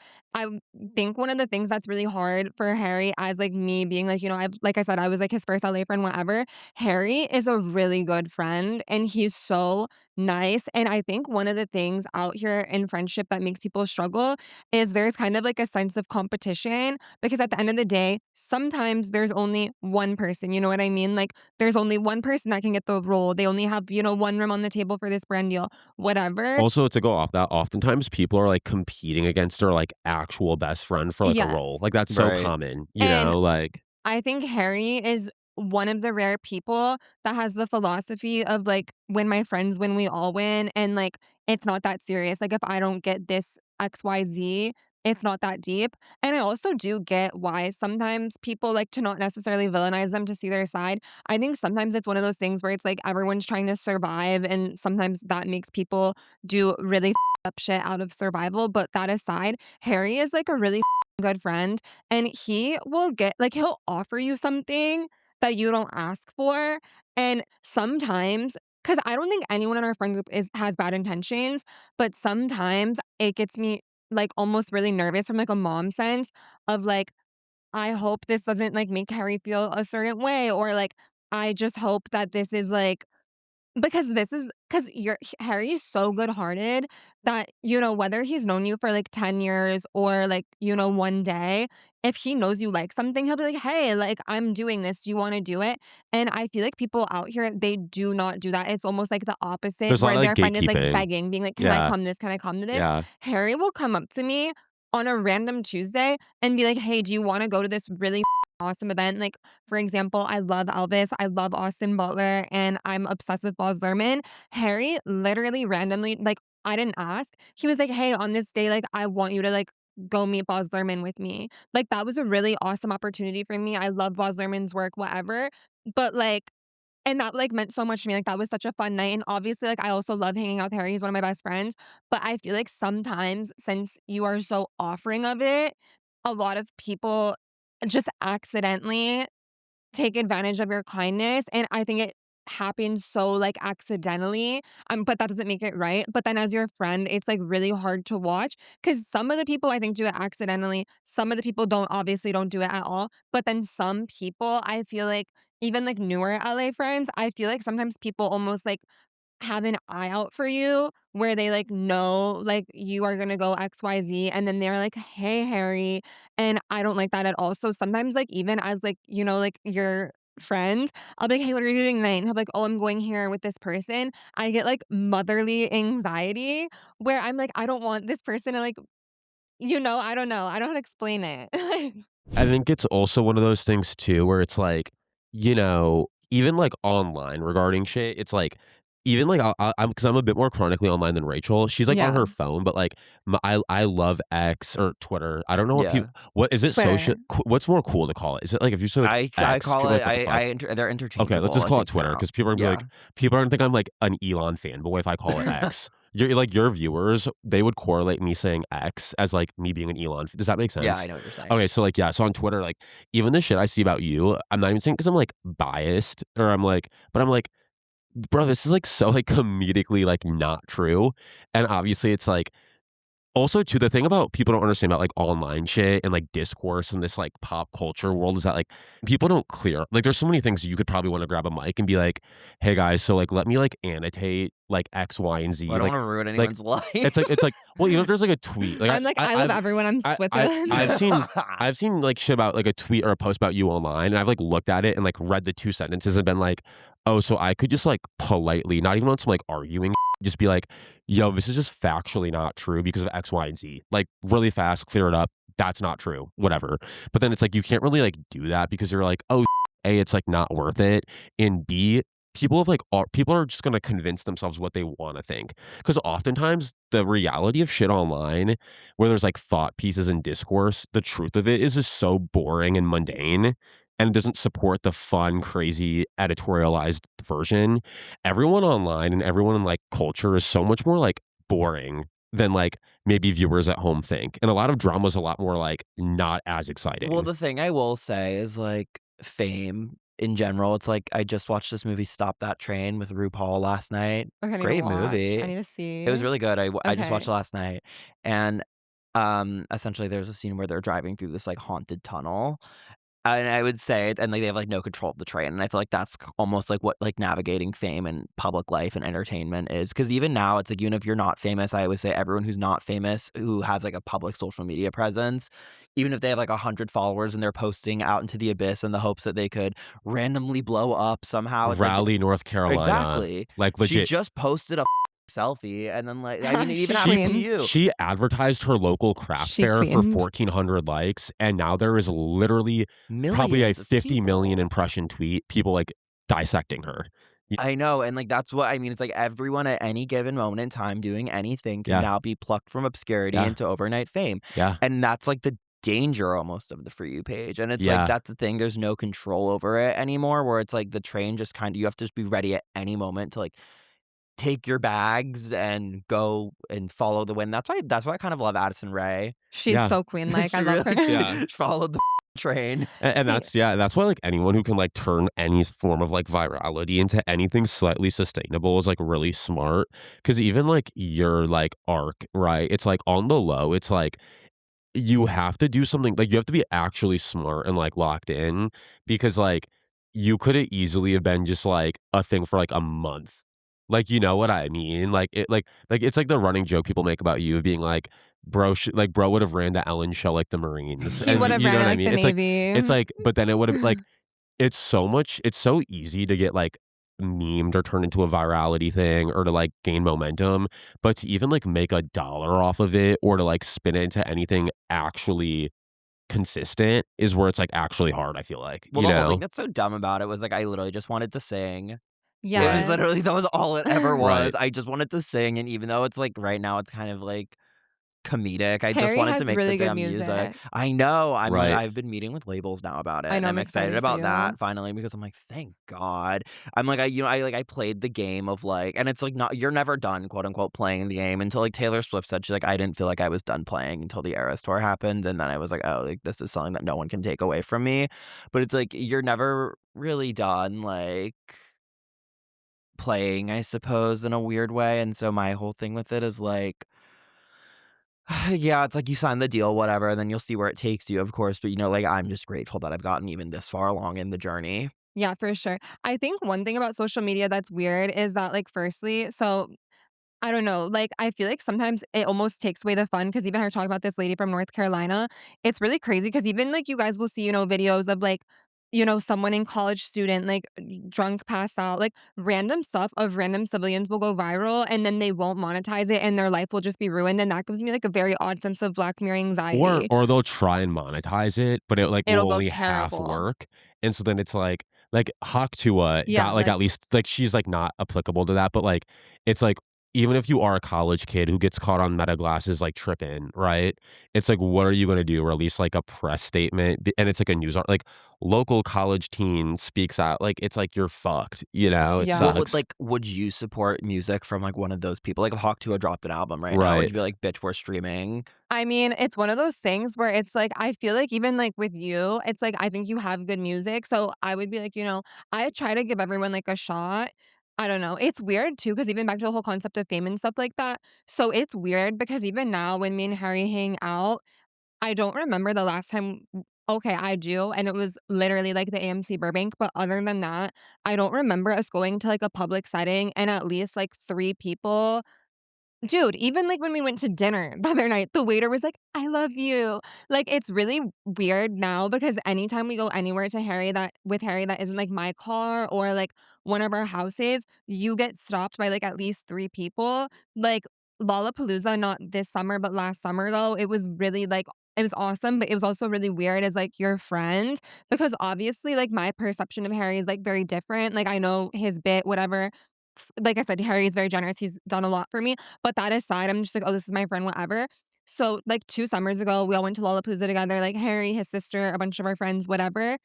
Think one of the things that's really hard for Harry as like me being like, I've like I said, I was like his first LA friend, whatever. Harry is a really good friend and he's so nice. And I think one of the things out here in friendship that makes people struggle is there's kind of like a sense of competition because at the end of the day, sometimes there's only one person, you know what I mean? Like there's only one person that can get the role. They only have, one room on the table for this brand deal, whatever.
Also, to go off that, oftentimes people are like competing against their like actual best friend for like a role.
Yes.
Like that's so
Right.
common,
And
like
I think Harry is one of the rare people that has the philosophy of like when my friends win, we all win. And like it's not that serious. Like if I don't get this XYZ, it's not that deep. And I also do get why sometimes people like to not necessarily villainize them to see their side. I think sometimes it's one of those things where it's like everyone's trying to survive, and sometimes that makes people do really up shit out of survival. But that aside, Harry is like a really good friend and he will he'll offer you something that you don't ask for. And sometimes, because I don't think anyone in our friend group has bad intentions, but sometimes it gets me like almost really nervous from like a mom sense of like, I hope this doesn't like make Harry feel a certain way, or like, I just hope that this is like because Harry is so good-hearted that, whether he's known you for, like, 10 years or, like, 1 day, if he knows you like something, he'll be like, "Hey, like, I'm doing this. Do you wanna do it?" And I feel like people out here, they do not do that. It's almost like the opposite
there's a lot
where
of like
their friend is, like,
gatekeeping.
begging, being like, "Can I
Yeah.
come this? Can I come to this?"
Yeah.
Harry will come up to me on a random Tuesday and be like, "Hey, do you wanna go to this really awesome event?" Like, for example, I love Elvis, I love Austin Butler, and I'm obsessed with Baz Luhrmann. Harry literally randomly, like, I didn't ask. He was like, "Hey, on this day, like, I want you to, like, go meet Baz Luhrmann with me." Like, that was a really awesome opportunity for me. I love Baz Luhrmann's work, whatever. But, like, and that, like, meant so much to me, like, that was such a fun night, and obviously, like, I also love hanging out with Harry, he's one of my best friends, but I feel like sometimes since you are so offering of it, a lot of people just accidentally take advantage of your kindness, and I think it happens so, like, accidentally, but that doesn't make it right, but then as your friend, it's, like, really hard to watch because some of the people I think do it accidentally, some of the people don't do it at all, but then some people, I feel like, even, like, newer LA friends, I feel like sometimes people almost, like, have an eye out for you where they, like, know, like, you are gonna go XYZ, and then they're like, "Hey, Harry," and I don't like that at all. So sometimes, like, even as, like, like, your friend, I'll be like, "Hey, what are you doing tonight?" And he'll be like, "Oh, I'm going here with this person." I get, like, motherly anxiety where I'm like, I don't want this person to, like, I don't know. I don't know how to explain it.
I think it's also one of those things too where it's like, even like online regarding shit, it's like even like I'm because I'm a bit more chronically online than Rachel. She's like on
Yeah.
her phone, but like I love X or Twitter. I don't know what
Yeah.
people. What is it?
Twitter.
Social? What's more cool to call it? Is it like if you say like
I
X,
call
people are
it
like what the fuck?
they're
Okay, let's
interchangeable,
just
I
call it
think
Twitter
now.
because people are gonna be
Yeah.
like people are gonna think I'm like an Elon fanboy if I call it X. You're like your viewers, they would correlate me saying X as like me being an Elon. Does that make
Yeah, I
sense?
know what you're saying.
Okay, so like yeah, so on Twitter, like even the shit I see about you, I'm not even saying because I'm like biased or I'm like, but I'm like, bro, this is like so like comedically like not true. And obviously it's like also too the thing about people don't understand about like online shit and like discourse and this like pop culture world is that like people don't clear like there's so many things you could probably want to grab a mic and be like, hey guys, so like let me like annotate like X, Y, and
Well, I
Z.
don't wanna ruin
Like
anyone's life.
it's like well, even if there's like a tweet, like
I'm like, I love everyone. I'm Switzerland.
I've seen like shit about like a tweet or a post about you online, and I've like looked at it and like read the 2 sentences and been like, oh, so I could just like politely, not even on some like arguing, just be like, yo, this is just factually not true because of X, Y, and Z. Like really fast, clear it up. That's not true. Whatever. But then it's like you can't really like do that because you're like, oh, A, it's like not worth it. And B, people have like people are just gonna convince themselves what they want to think. Because oftentimes the reality of shit online, where there's like thought pieces and discourse, the truth of it is just so boring and mundane. And it doesn't support the fun, crazy, editorialized version. Everyone online and everyone in like culture is so much more like boring than like maybe viewers at home think. And a lot of drama is a lot more like not as
Well,
exciting.
the thing I will say is, like, fame in general, it's like, I just watched this movie, Stop That Train, with RuPaul last night.
Okay, I need to
Great
watch. I
movie.
need to
It was
see.
really good. I just watched
Okay.
it last night, and, essentially, there's a scene where they're driving through this, like, haunted tunnel, and I would say and, like, they have, like, no control of the train, and I feel like that's almost, like, what, like, navigating fame and public life and entertainment is. Because even now, it's, like, even if you're not famous, I always say everyone who's not famous, who has, like, a public social media presence, even if they have, like, 100 followers and they're posting out into the abyss in the hopes that they could randomly blow up somehow, it's like
Raleigh, North Carolina,
exactly.
like
She
legit.
just posted a selfie, and then, like I mean, it even
She
happened to
queen.
you.
She advertised her local craft
She
fair for
queened.
1,400 likes, and now there is literally probably a
Millions of
50 million
people.
impression tweet, people like dissecting her.
I know, and, like, that's what I mean, it's like everyone at any given moment in time doing anything can
Yeah,
now be plucked from obscurity
yeah,
into overnight fame,
yeah,
and that's, like, the danger almost of the For You page, and it's like,
yeah,
that's the thing, there's no control over it anymore, where it's like the train just kinda you have to just be ready at any moment to, like, take your bags and go and follow the wind. That's why I kind of love Addison Rae.
She's
yeah.
so queen like. I
She
love
really
her.
Yeah.
followed the train.
And
See,
that's yeah, that's why like anyone who can like turn any form of like virality into anything slightly sustainable is like really smart. Cause even like your like arc, right? It's like on the low, it's like you have to do something like you have to be actually smart and like locked in because like you could have easily have been just like a thing for like a month. Like you know what I mean? Like it like it's like the running joke people make about you being like like bro would have ran the Ellen show like the Marines.
he
And
would have
you know
ran it
what I
like
mean?
the
It's
Navy.
like but then it would have like it's so easy to get like memed or turned into a virality thing or to like gain momentum, but to even like make $1 off of it or to like spin it into anything actually consistent is where it's like actually hard, I feel like,
Well,
you
the whole thing
know?
that's so dumb about it was like I literally just wanted to sing. It was
Right.
Yes.
literally that was all it ever was.
Right.
I just wanted to sing, and even though it's like right now it's kind of like comedic, I just
Harry
wanted to
has
make the
really good
damn music.
music.
I know.
Right.
I've been meeting with labels now about it,
I
and
know,
I'm
I'm
excited
excited for
about that
you.
finally because I'm like, thank God. I'm like, I played the game of like, and it's like not you're never done, quote unquote, playing the game until like Taylor Swift said she's like, I didn't feel like I was done playing until the Eras tour happened, and then I was like, oh, like this is something that no one can take away from me. But it's like you're never really done, like playing, I suppose, in a weird way. And so my whole thing with it is like, yeah, it's like you sign the deal, whatever, and then you'll see where it takes you, of course. But like I'm just grateful that I've gotten even this far along in the journey.
Yeah, for sure. I think one thing about social media that's weird is that, like, firstly, so I don't know. Like, I feel like sometimes it almost takes away the fun because even her talking about this lady from North Carolina, it's really crazy because even like you guys will see, videos of like, someone in college student, like drunk, pass out, like random stuff of random civilians will go viral and then they won't monetize it and their life will just be ruined. And that gives me like a very odd sense of Black Mirror
Or
anxiety.
or they'll try and monetize it, but it like
It'll
will
go
only half
terrible.
work. And so then it's like like Haktua
Yeah,
got like at least like she's like not applicable to that, but like it's like even if you are a college kid who gets caught on meta glasses like tripping, right? It's like what are you going to do? Release like a press statement and it's like a news like local college teen speaks out like it's like you're fucked, you know? It
Yeah.
What would
sucks.
like would you support music from like one of those people? Like if Hawk Tuah dropped an album right now, would
Right.
you be like, bitch, we're streaming?
I mean, it's one of those things where it's like, I feel like even like with you, it's like, I think you have good music. So I would be like, I try to give everyone like a shot. I don't know. It's weird too, because even back to the whole concept of fame and stuff like that. So it's weird because even now when me and Harry hang out, I don't remember the last time. Okay, I do. And it was literally like the AMC Burbank. But other than that, I don't remember us going to like a public setting and at least like three people. Dude, even, like, when we went to dinner the other night, the waiter was like, "I love you." Like, it's really weird now because anytime we go anywhere to Harry that with Harry that isn't, like, my car or, like, one of our houses, you get stopped by, like, at least 3 people. Like, Lollapalooza, not this summer, but last summer, though, it was really, like it was awesome, but it was also really weird as, like, your friend because obviously, like, my perception of Harry is, like, very different. Like, I know his bit, whatever. Like I said, Harry is very generous, he's done a lot for me. But that aside, I'm just like, "Oh, this is my friend, whatever." So, like, 2 summers ago, we all went to Lollapalooza together, like, Harry, his sister, a bunch of our friends, whatever,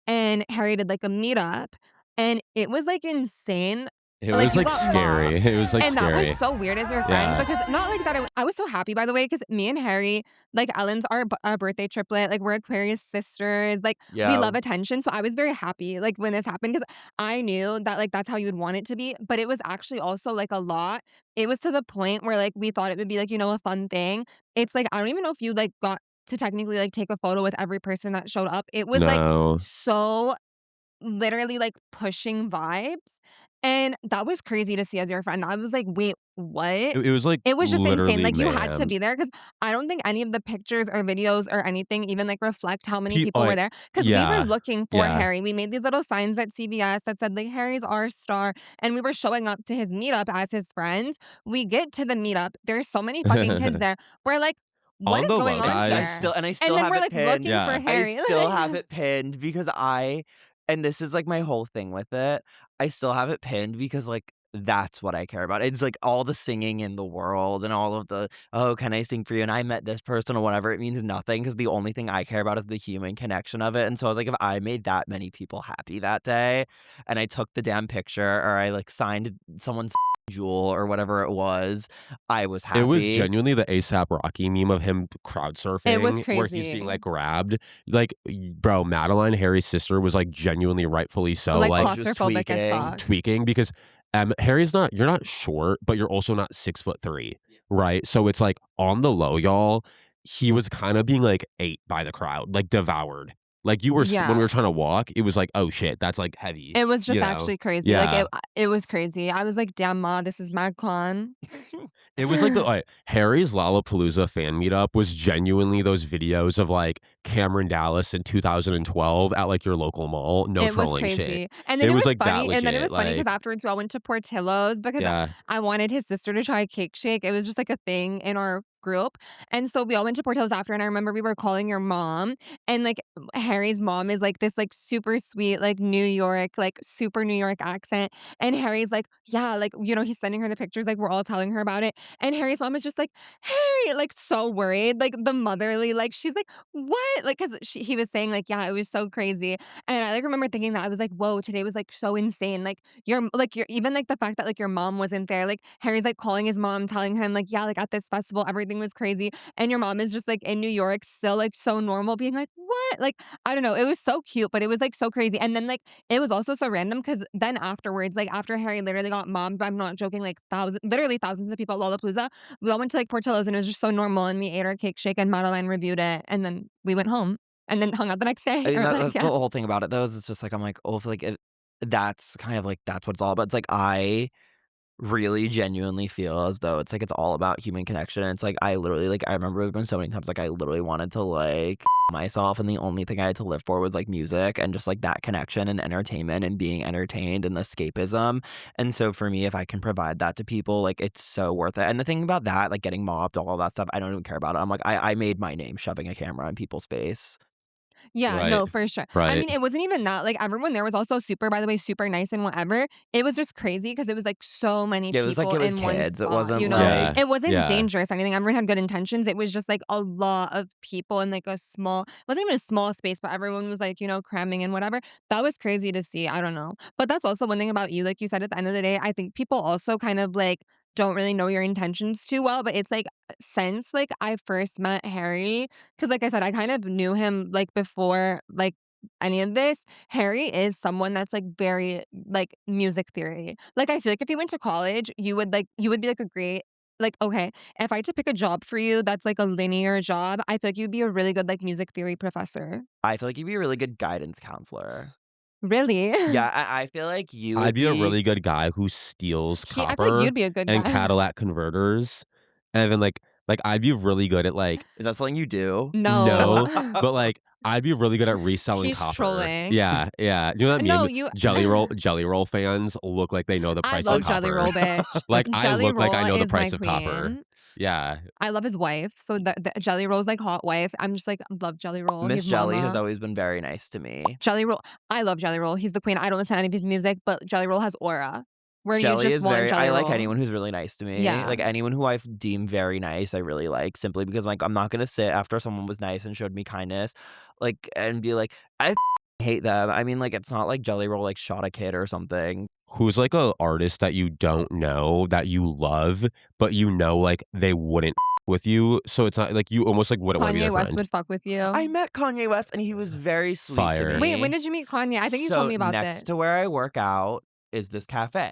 and Harry did, like, a meetup, and it was, like, insane.
It
Like,
was
you
like
got
scary.
mobbed,
It was like
and that was
scary.
so weird as your friend
Yeah.
because not like that I was so happy, by the way, because me and Harry like, Ellen's our birthday triplet, like, we're Aquarius sisters, like, we
Yeah.
love attention, so I was very happy, like, when this happened because I knew that, like, that's how you would want it to be, but it was actually also, like, a lot. It was to the point where, like, we thought it would be, like, a fun thing. It's like, I don't even know if you, like, got to technically, like, take a photo with every person that showed up. It was, like,
No.
so literally, like, pushing vibes, and that was crazy to see as your friend. I was like, "Wait, what?"
It was like
It was just insane,
literally
like, you had to
mayhem.
be there because I don't think any of the pictures or videos or anything even, like, reflect how many people were there. Because we were
Yeah.
looking for
Yeah.
Harry. We made these little signs at CVS that said, like, "Harry's our star," and we were showing up to his meetup as his friends. We get to the meetup, there's so many fucking kids there. We're like, "What
On
is
the
going
low,
on
I
guys.
here?"
still and I
And
still
then
have
we're,
it
like,
pinned.
looking for
Yeah.
I
Harry,
still have
like
it pinned because and this is like my whole thing with it. I still have it pinned because like that's what I care about. It's like all the singing in the world and all of the, oh, can I sing for you? And I met this person or whatever. It means nothing because the only thing I care about is the human connection of it. And so I was like, if I made that many people happy that day and I took the damn picture or I like signed someone's jewel or whatever it was, I was
It was
happy.
genuinely the ASAP Rocky meme of him crowd
it was
surfing where he's
crazy.
being, like, grabbed. Like, bro, Madeline, Harry's sister, was, like, genuinely rightfully so,
Like,
like,
Oh, she was
claustrophobic as
tweaking.
fuck.
tweaking because, Harry's not you're not short, but you're also not 6'3", right? So it's, like, on the low, y'all, he was kinda being, like, ate by the crowd, like, devoured. Like, you were when we
Yeah.
were trying to walk, it was like, "Oh, shit, that's, like, heavy,"
It was
you
just
know?
actually crazy, like,
Yeah.
it was crazy. I was like, "Damn, ma, this is mad con."
It was like the Harry's Lollapalooza fan meetup was genuinely those videos of, like, Cameron Dallas in 2012 at, like, your local mall, no
It was
trolling shit.
crazy, and then
It
it
was,
was
like, that
funny and then it
legit,
was funny because
like
afterwards we all went to Portillo's because
yeah.
I wanted his sister to try cake shake. It was just like a thing in our group, and so we all went to Portillo's after, and I remember we were calling your mom, and, like, Harry's mom is, like, this, like, super sweet, like, New York, like, super New York accent, and Harry's like, "Yeah," like, he's sending her the pictures, like, we're all telling her about it, and Harry's mom is just like, "Harry," like, so worried, like, the motherly, like, she's like, "What?" Like, 'cause he was saying, like, "Yeah, it was so crazy," and I, like, remember thinking that, I was like, "Whoa, today was, like, so insane," like, your even, like, the fact that, like, your mom wasn't there, like, Harry's, like, calling his mom, telling him, like, "Yeah, like, at this festival, everything was crazy," and your mom is just, like, in New York, still, like, so normal, being like, "What?" Like, I don't know, it was so cute, but it was, like, so crazy, and then, like, it was also so random because then afterwards, like, after Harry literally got mobbed, I'm not joking, like, literally thousands of people at Lollapalooza, we all went to, like, Portillo's, and it was just so normal, and we ate our cake shake, and Madeline reviewed it, and then we went home, and then hung out the next day,
I mean,
or, like,
that's the
yeah.
whole thing about it though, is it's just like, I'm like, "Oh, if, like, that's kind of like that's what it's all about." It's like, I really genuinely feel as though it's like it's all about human connection, and it's like, I literally like, I remember it been so many times, like, I literally wanted to, like, myself, and the only thing I had to live for was, like, music and just, like, that connection and entertainment and being entertained and escapism, and so for me, if I can provide that to people, like, it's so worth it, and the thing about that, like, getting mobbed, all of that stuff, I don't even care about it. I'm like, I made my name shoving a camera in people's face.
Yeah,
Right.
no, for sure. I
Right.
mean, it wasn't even that. Like, everyone there was also super, by the way, super nice and whatever. It was just crazy because it was like so many
Yeah, it was like
people
it was
in one
kids. It
spot,
wasn't
you know?
Yeah.
like
It wasn't
Yeah.
dangerous or anything. Everyone had good intentions. It was just like a lot of people in like a small, wasn't even a small space, but everyone was like, cramming and whatever. That was crazy to see. I don't know. But that's also one thing about you. Like you said, at the end of the day, I think people also kind of like don't really know your intentions too well. But it's like since like I first met Harry, because like I said, I kind of knew him like before like any of this. Harry is someone that's like very like music theory. Like I feel like if you went to college, you would be like a great like okay, if I had to pick a job for you that's like a linear job, I feel like you'd be a really good like music theory professor.
I feel like you'd be a really good guidance counselor.
Really?
Yeah, I feel like you
I'd
would
be a
be
really good guy who steals
I feel like
copper
you'd be a good
and
guy.
Cadillac converters, and then like I'd be really good at like
Is that something you do?
no,
No.
but like I'd be really good at reselling
He's
copper.
trolling.
Yeah, yeah. You know that
No,
meme?
you
Jelly roll fans look like they know the
I
price of
love
copper.
Jelly Roll, bitch.
Like I
Jelly
look like I
Roll
know the
is my
price of copper.
queen.
Yeah.
I love his wife. So the Jelly Roll's like hot wife. I'm just like love Jelly Roll.
Miss
He's
Jelly has
mama.
always been very nice to me.
Jelly Roll. I love Jelly Roll. He's the queen. I don't listen to any of his music, but Jelly Roll has aura. Where you
Jelly
just
is
want
very
Jelly
I
Roll.
like anyone who's really nice to me.
Yeah.
Like anyone who I deem very nice, I really like simply because like I'm not gonna sit after someone was nice and showed me kindness, like and be like, I hate them. I mean, like it's not like Jelly Roll like shot a kid or something.
Who's like a artist that you don't know that you love, but you know like they wouldn't with you, so it's not like you almost like wouldn't want to be
Kanye
their
West
friend.
would fuck with you.
I met Kanye West and he was very sweet
Fire.
to me.
Wait, when did you meet Kanye? I think you told me about
next
this.
to where I work out is this cafe.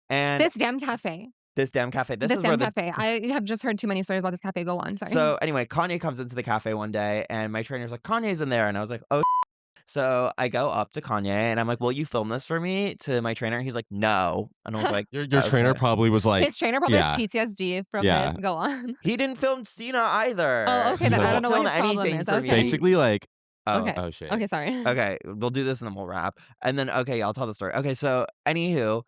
And
This damn cafe.
this damn cafe. This
This
is where
damn
the
cafe. I have just heard too many stories about this cafe. Go on. Sorry.
So anyway, Kanye comes into the cafe one day and my trainer's like, Kanye's in there. And I was like, oh. So I go up to Kanye and I'm like, will you film this for me? To my trainer. He's like, no. And I was like,
Your trainer
"Okay."
probably was like,
his trainer probably
yeah.
has PTSD from
Yeah.
this. Go on.
He didn't film Cena either.
Oh, okay,
He
then
I
won't
don't
know what
film
his problem
anything
is.
for
Okay.
me.
basically like,
Oh.
Okay.
oh shit.
Okay, sorry.
Okay, we'll do this and then we'll wrap. And then, okay, I'll tell the story. Okay, so, anywho,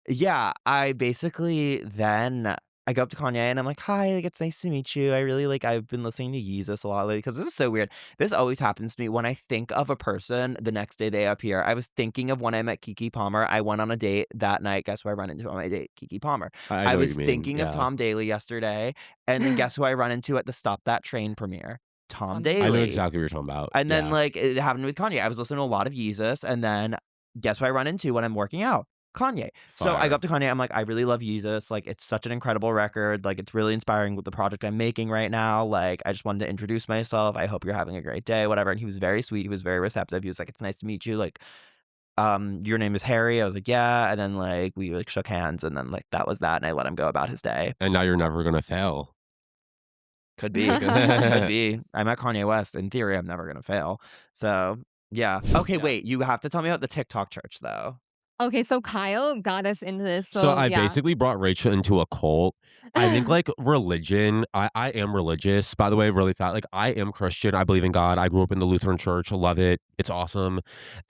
yeah, I basically then I go up to Kanye and I'm like, hi, like, it's nice to meet you. I really like, I've been listening to Yeezus a lot lately because this is so weird. This always happens to me when I think of a person the next day they appear. I was thinking of when I met Keke Palmer. I went on a date that night. Guess who I run into on my date? Keke Palmer.
I know
I
what
was
you mean.
thinking of
Yeah.
Tom Daly yesterday. And then guess who I run into at the Stop That Train premiere? Tom
Tom
Daly.
Daly.
I know exactly what you're talking about.
And then,
Yeah.
like, it happened with Kanye. I was listening to a lot of Yeezus, and then guess who I run into when I'm working out? Kanye. So I
Fire.
go up to Kanye. I'm like, I really love Yeezus. Like, it's such an incredible record. Like, it's really inspiring with the project I'm making right now. Like, I just wanted to introduce myself. I hope you're having a great day, whatever. And he was very sweet. He was very receptive. He was like, it's nice to meet you. Like, your name is Harry. I was like, yeah. And then, like, we, like, shook hands, and then, like, that was that. And I let him go about his day.
And now you're never gonna fail.
Could be. Could be. I met Kanye West. In theory, I'm never going to fail. So, yeah. Okay,
Yeah.
wait. You have to tell me about the TikTok church, though.
Okay, so Kyle got us into this.
So I
yeah.
basically brought Rachel into a cult. I think like religion, I am religious, by the way, really fat. Like I am Christian. I believe in God. I grew up in the Lutheran church. I love it. It's awesome.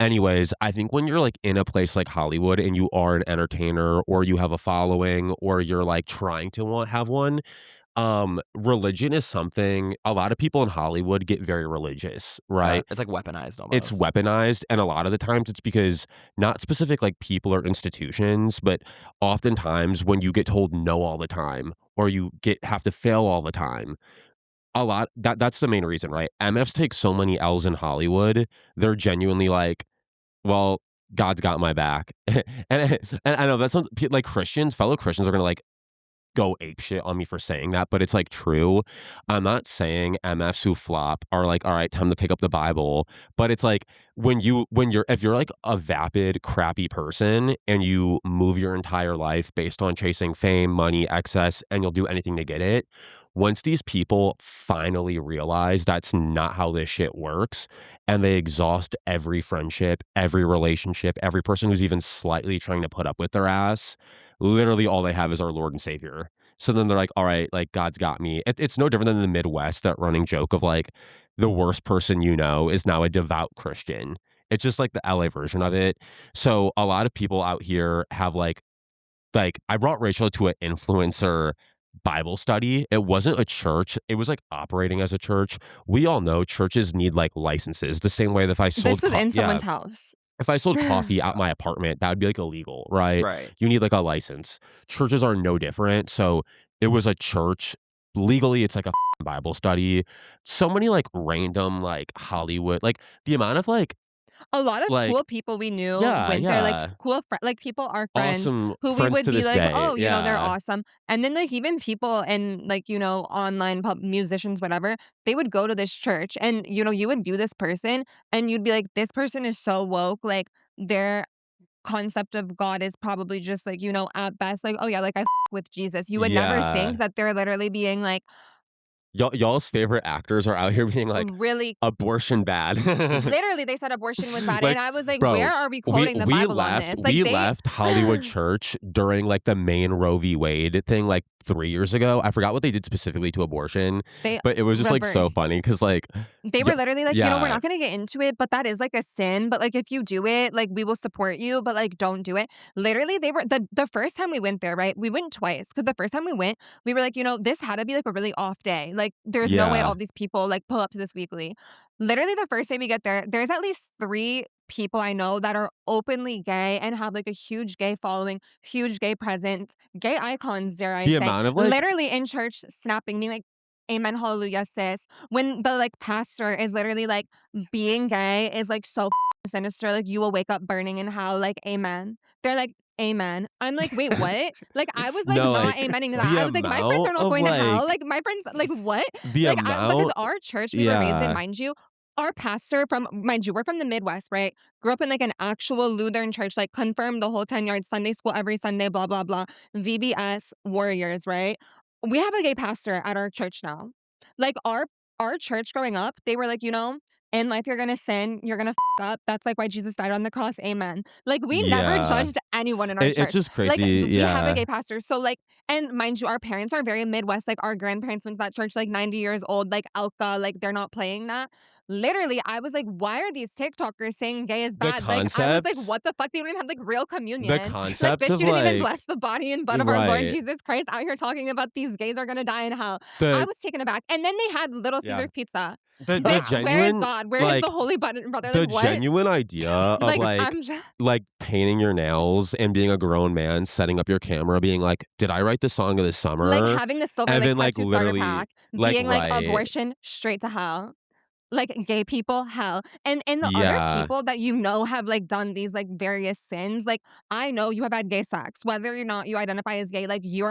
Anyways, I think when you're like in a place like Hollywood and you are an entertainer or you have a following or you're like trying to have one, religion is something a lot of people in Hollywood get very religious, right?
It's like weaponized almost.
It's weaponized, and a lot of the times it's because not specific like people or institutions, but oftentimes when you get told no all the time or you have to fail all the time, that's the main reason, right? MFs take so many L's in Hollywood. They're genuinely like, well, God's got my back. and I know that's like fellow Christians are gonna like go ape shit on me for saying that, but it's like true. I'm not saying MFs who flop are like, all right, time to pick up the Bible. But it's like if you're like a vapid, crappy person and you move your entire life based on chasing fame, money, excess, and you'll do anything to get it. Once these people finally realize that's not how this shit works, and they exhaust every friendship, every relationship, every person who's even slightly trying to put up with their ass, literally all they have is our Lord and Savior. So then they're like, all right, like God's got me. It's no different than the Midwest, that running joke of like the worst person you know is now a devout Christian. It's just like the LA version of it. So a lot of people out here have like I brought Rachel to an influencer Bible study. It wasn't a church. It was like operating as a church. We all know churches need like licenses the same way that if I
This
sold
was in
yeah,
someone's house.
if I sold coffee at my apartment, that would be like illegal, right?
Right.
You need like a license. Churches are no different. So it was a church. Legally, it's like a Bible study. So many like random like Hollywood, like the amount of
A lot of
like
cool people we knew
yeah,
went there, like,
yeah.
cool like, people our friends
Awesome
who we
friends
would
to
be
this
like,
day.
"Oh, they're
Yeah.
awesome." And then, like, even people and, like, online musicians, whatever, they would go to this church and, you would view this person and you'd be like, "This person is so woke," like, their concept of God is probably just, like, at best, like, "Oh, yeah, like, I with Jesus." You would never
Yeah.
think that they're literally being, like,
Y'all's favorite actors are out here being like,
really
abortion bad.
literally, they said abortion was bad, and
Like,
I was like,
bro,
"Where are we
we
quoting the
we
Bible on
left
this?" Like,
we
they
left Hollywood Church during like the main Roe v. Wade thing like 3 years ago. I forgot what they did specifically to abortion,
they
but it was just like so
reversed.
funny because like
They
y-
were literally like, we're
yeah,
not gonna get into it, but that is like a sin. But like, if you do it, like, we will support you, but like, don't do it. Literally, they were the first time we went there, right? We went twice because the first time we went, we were like, this had to be like a really off day. Like, there's no way
yeah.
all these people like pull up to this weekly. Literally, the first day we get there, there's at least three people I know that are openly gay and have like a huge gay following, huge gay presence, gay icons, dare I
The
say,
amount of like
literally in church snapping, being like, "Amen, hallelujah, sis." When the like pastor is literally like, being gay is like so sinister, like you will wake up burning in hell, like, amen. They're like, "Amen." I'm like, "Wait, what?" Like, I was like
no,
not
like
amening to that.
the
I was like, "My friends are
amount
not
of
going to hell."
like
Like, my friends, like, what?
the
Like, because
amount
our church we were raised in,
yeah.
mind you, our pastor from, mind you, we're from the Midwest, right? Grew up in like an actual Lutheran church, like confirmed the whole 10 yards, Sunday school every Sunday, blah, blah, blah. VBS warriors, right? We have a gay pastor at our church now. Like, our church growing up, they were like, in life you're gonna sin, you're gonna up. That's like why Jesus died on the cross. Amen. Like, we never
Yeah.
judged anyone in our
It's
church.
just
Like,
crazy.
we have a
Yeah.
gay pastor. So like, and mind you, our parents are very Midwest. Like, our grandparents went to that church, like 90 years old, like Alka, like they're not playing that. Literally, I was like, why are these TikTokers saying gay is
The
bad? Like, I was like,
concept
what the fuck? They don't even have like real
the
communion. Like,
concept
bitch,
of
you didn't even
like
bless the body and blood of our Lord
right.
Jesus Christ out here talking about these gays are gonna die in hell. I
The
was taken aback. And then they had Little
yeah.
Caesars pizza.
The
Bitch, where is
genuine
God? Where is the
like
Holy Brother?
the
Like, what?
genuine idea of
Like, I'm just.
like painting your nails and being a grown man, setting up your camera, being like, "Did I write the song of the
Like,
summer?"
having the silver,
And
like,
then like
tattoo starter
literally
pack,
like
being like,
right.
abortion, straight to hell. Like, gay people, hell. And the other
Yeah.
people that have, like, done these, like, various sins, like, I know you have had gay sex. Whether or not you identify as gay, like, you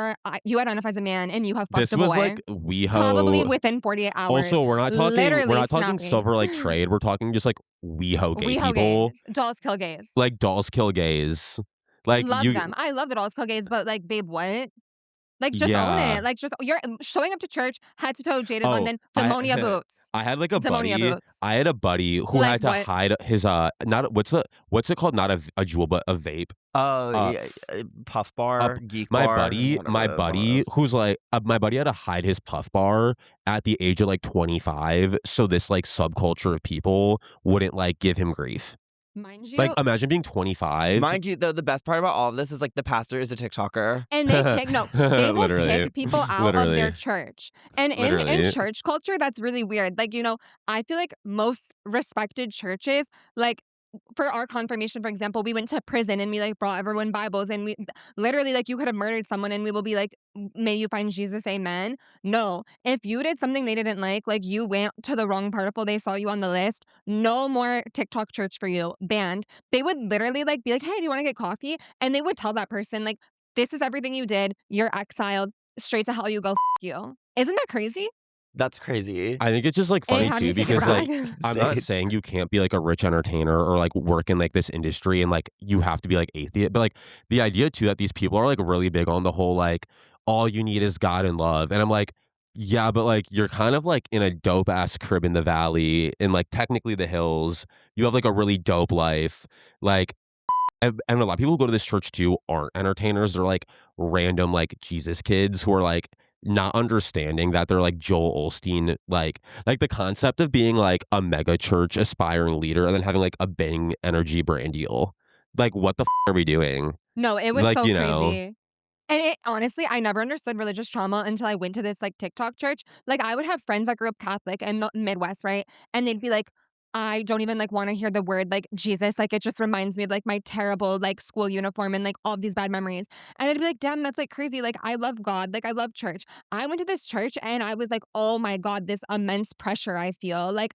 identify as a man and you have fucked
This
a
was
boy.
like
Probably
WeHo.
within 48 hours.
Also, we're
Literally
not talking
snapping.
silver like trade. We're talking just like WeHo gay
WeHo
people.
gays. Dolls kill gays.
Like dolls kill gays. Like
Love
you
them. I love the dolls kill gays, but, like, babe, what? Like, just own
yeah.
it. Like, just you're showing up to church, head to toe, jaded
Oh,
London, demonia boots.
I had like a
Demonia
buddy.
boots.
I had a buddy who
Like,
had to
what?
hide his not what's it called? Not a jewel, but a vape.
Oh,
Uh,
yeah, Puff Bar, Geek
my
Bar,
buddy,
whatever
my
one of
buddy,
those.
who's like my buddy had to hide his puff bar at the age of like 25, so this like subculture of people wouldn't like give him grief.
Mind you,
Like imagine being 25.
Mind you, though, the best part about all of this is like the pastor is a TikToker.
and they will
Literally.
kick people out of their
Literally.
church. And in
Literally.
church culture, that's really weird. Like, I feel like most respected churches, like, for our confirmation, for example, we went to prison and we like brought everyone Bibles and we literally, like, you could have murdered someone and we will be like, may you find Jesus, amen. No, if you did something they didn't like you went to the wrong particle, they saw you on the list, no more TikTok church for you, banned. They would literally like be like, hey, do you want to get coffee? And they would tell that person like, this is everything you did, you're exiled, straight to hell you go, you. Isn't that crazy?
That's crazy.
I think it's just like
Hey,
funny
how do
too
you think
because
it
like
rag?
I'm not
Insane.
saying you can't be like a rich entertainer or like work in like this industry and like you have to be like atheist, but like the idea too that these people are like really big on the whole like all you need is God and love. And I'm like, yeah, but like you're kind of like in a dope ass crib in the valley in like technically the hills. You have like a really dope life. Like and a lot of people who go to this church too aren't entertainers. They're like random like Jesus kids who are like not understanding that they're like Joel Osteen, like the concept of being like a mega church aspiring leader and then having like a Bang Energy brand deal. Like what the are we doing?
No, it was
Like,
so
you know,
crazy. And it honestly, I never understood religious trauma until I went to this, like, TikTok church. Like, I would have friends that grew up Catholic in the Midwest, right? And they'd be like, "I don't even, like, wanna hear the word, like, Jesus, like, it just reminds me of, like, my terrible, like, school uniform and, like, all of these bad memories." And I'd be like, "Damn, that's, like, crazy, like, I love God, like, I love church." I went to this church and I was like, "Oh my god, this immense pressure I feel." Like,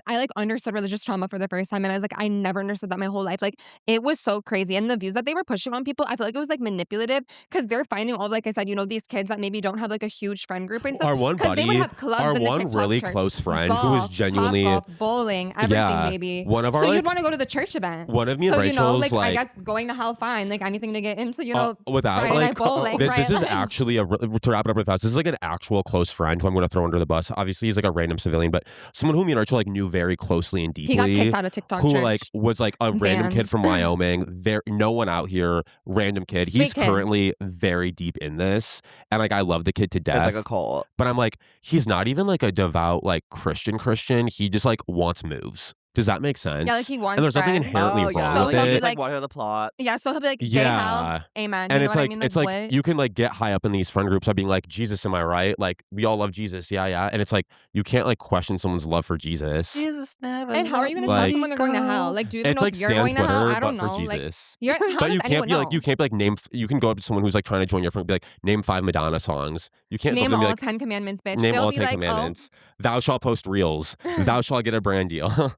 like, understood religious trauma for the first time, and I was like, "I never understood that my whole life." Like, it was so crazy, and the views that they were pushing on people, I feel like it was, like, manipulative because 'cause they're finding all, like I said, these kids that maybe don't have, like, a huge friend group and stuff.
Our one
Because they would
buddy,
have clubs
our
in the
one
TikTok
really
church.
close friend who was
Golf,
genuinely
Topgolf, bowling, everything,
yeah,
baby.
one of our,
So
like
you'd wanna go to the church event.
one of me and
So,
Rachel's,
like, I guess going to hell, fine, like, anything to get into,
without
Friday
like
night bowling,
this,
right?
this is actually to wrap it up really fast. This is like an actual close friend who I'm going to throw under the bus. Obviously, he's like a random civilian, but someone who me and Rachel like knew very closely and
He got
deeply.
kicked out of TikTok
Who
church.
like was like a random kid
Banned.
from Wyoming. There, no one out here. Random kid.
Sweet
He's
kid.
currently very deep in this, and like I love the kid to
It's
death.
like a cult.
But I'm like, he's not even like a devout like Christian. He just like wants moves. Does that make sense?
Yeah, like, he wants
and there's nothing
friends.
inherently
Oh, yeah.
wrong
So
with
he'll be
it.
Just,
like-
what are the plots?
Yeah, so he'll be like, "Gay
Yeah.
hell, amen."
And
You
it's
know
like
what I mean?
it's like
what?
you can like get high up in these friend groups by being like, Jesus, am I right? Like we all love Jesus, yeah. And it's like you can't like question someone's love for Jesus.
Jesus never.
And how are you gonna
Like-
tell someone they're going to hell? Like, do you even
It's
know
like
if you're
Stan
going to hell?
Twitter,
I don't
but
know.
for
Like,
Jesus.
how
But
does
you can't
anyone
be like
know?
you can't be like name. You can go up to someone who's like trying to join your friend, and be like name 5 Madonna songs. You can't go up
Name
and be
all
like
10 commandments, bitch.
name
They'll
all
be
10
like,
commandments. Thou shalt post reels. Thou shalt get a brand deal.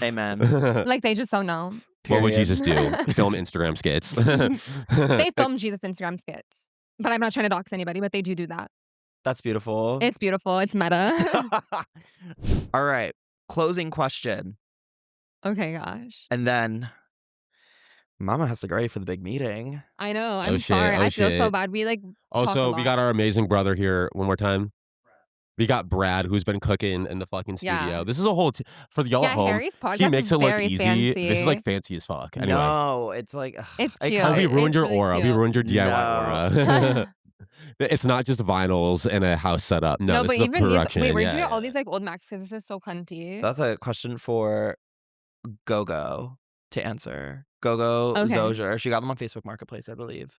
Amen.
"Oh," like, they just don't know.
What would
Period.
Jesus do? Film Instagram skits.
They film Jesus Instagram skits. But I'm not trying to dox anybody, but they do that.
That's beautiful.
It's beautiful. It's meta.
All right. Closing question.
Okay, gosh.
And then Mama has to get ready for the big meeting.
I know. I'm
shit,
sorry.
oh
I feel so
shit.
bad. We, like, talk a
Also, we
lot.
got our amazing brother here one more time. We got Brad, who's been cooking in the fucking studio.
Yeah.
This is a whole for y'all
Yeah,
at home.
Harry's podcast
He makes
is
it look
very
easy.
fancy.
This is like fancy as fuck. Anyway,
No, it's like
It's
I
cute.
oh, we
kinda-
ruined
It's
your
really
aura. We
cute.
ruined your DIY
No.
aura. It's not just vinyls and a house setup. No, this
but
is a
even
production.
these, wait, where'd
yeah,
you get all
yeah.
these, like, old Macs? Because this is so cunty.
That's a question for GOGO to answer. GOGO
Okay.
Zoja. She got them on Facebook Marketplace, I believe.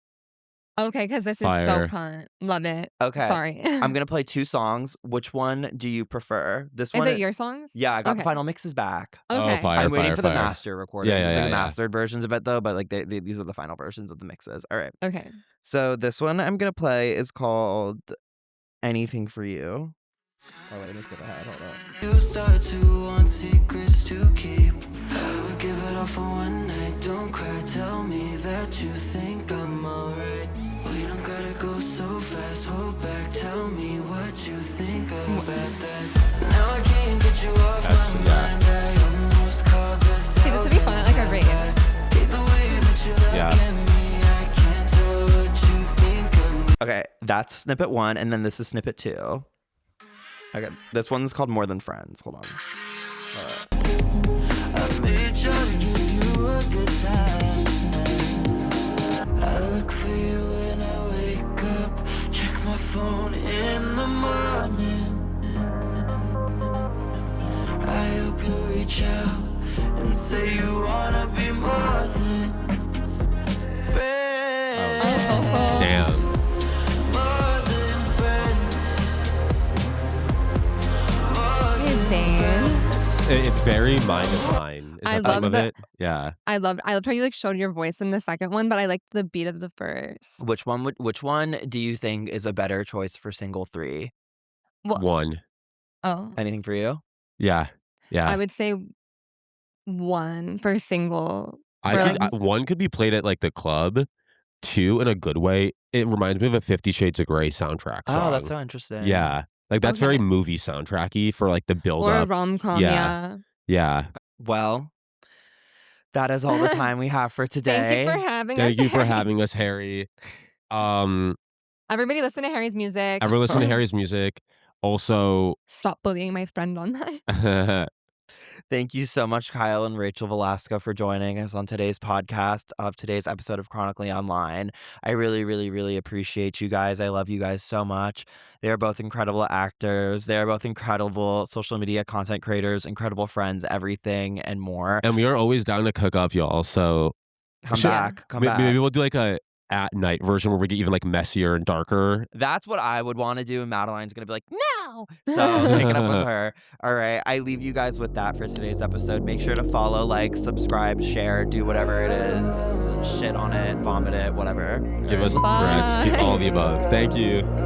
Okay, because this is
Fire.
so cunt. Love it.
Okay.
Sorry.
I'm gonna play 2 songs. Which one do you prefer? This
Is
one.
it your songs?
Yeah, I got the
Okay.
final mixes back.
Okay.
Oh, fire,
I'm waiting
fire,
for the
fire.
master recording.
Yeah,
the
yeah.
mastered versions of it though, but like these are the final versions of the mixes. All right.
Okay.
So this one I'm gonna play is called Anything for You. Oh wait, let me skip ahead. Hold on.
You start to want secrets to keep. I would give it all for one night. Don't cry, tell me that you think I'm alright. We don't gotta go so fast, hold back. Tell me what you think about that. Now I can't get you off
That's-
my
yeah.
mind. I almost called a
See, this would be fun at, like, a rave.
Hate the way that you look
Yeah.
at me. I can't tell what you think I'm.
Okay, that's snippet 1, and then this is snippet 2. Okay, this one's called More Than Friends. Hold on.
I made sure to give you a good time. I look for you when I wake up. Check my phone in the morning. I hope you reach out and say you wanna be more than friends.
Oh.
Damn.
More than friends. More
Hey,
than
Zane.
friends.
It's very mine is mine. Is
I
that the name
love
of
the-
it? Yeah.
I loved how you, like, showed your voice in the second one, but I liked the beat of the first.
Which one do you think is a better choice for single 3?
Well,
One.
oh.
Anything for You?
Yeah. Yeah.
I would say 1 for single.
I
or,
could,
like-
one could be played at like the club. 2, in a good way, it reminds me of a 50 Shades of Grey soundtrack song.
Oh, that's so interesting.
Yeah. Like that's very
Okay.
movie soundtracky for like the build
Or a
up.
rom-com,
Yeah.
yeah.
Yeah.
Well, that is all the time we have for today.
Thank you for having us.
Thank you for
Harry.
having us, Harry.
Everybody listen to Harry's music.
Ever listen to Harry's music? Also,
Stop bullying my friend on that.
Thank you so much, Kyle and Rachel Velasco, for joining us on today's podcast of today's episode of Chronically Online. I really, really, really appreciate you guys. I love you guys so much. They are both incredible actors. They are both incredible social media content creators, incredible friends, everything and more.
and we are always down to cook up, y'all. So
Come
Should-
back. Come
maybe
back.
we'll do like a at night version where we get even like messier and darker.
That's what I would want to do, and Madeline's gonna be like, no. So take it up with her. All right, I leave you guys with that for today's episode. Make sure to follow, like, subscribe, share, do whatever it is. Shit on it, vomit it, whatever.
Give us
Bye.
regrets, give all the above. Thank you.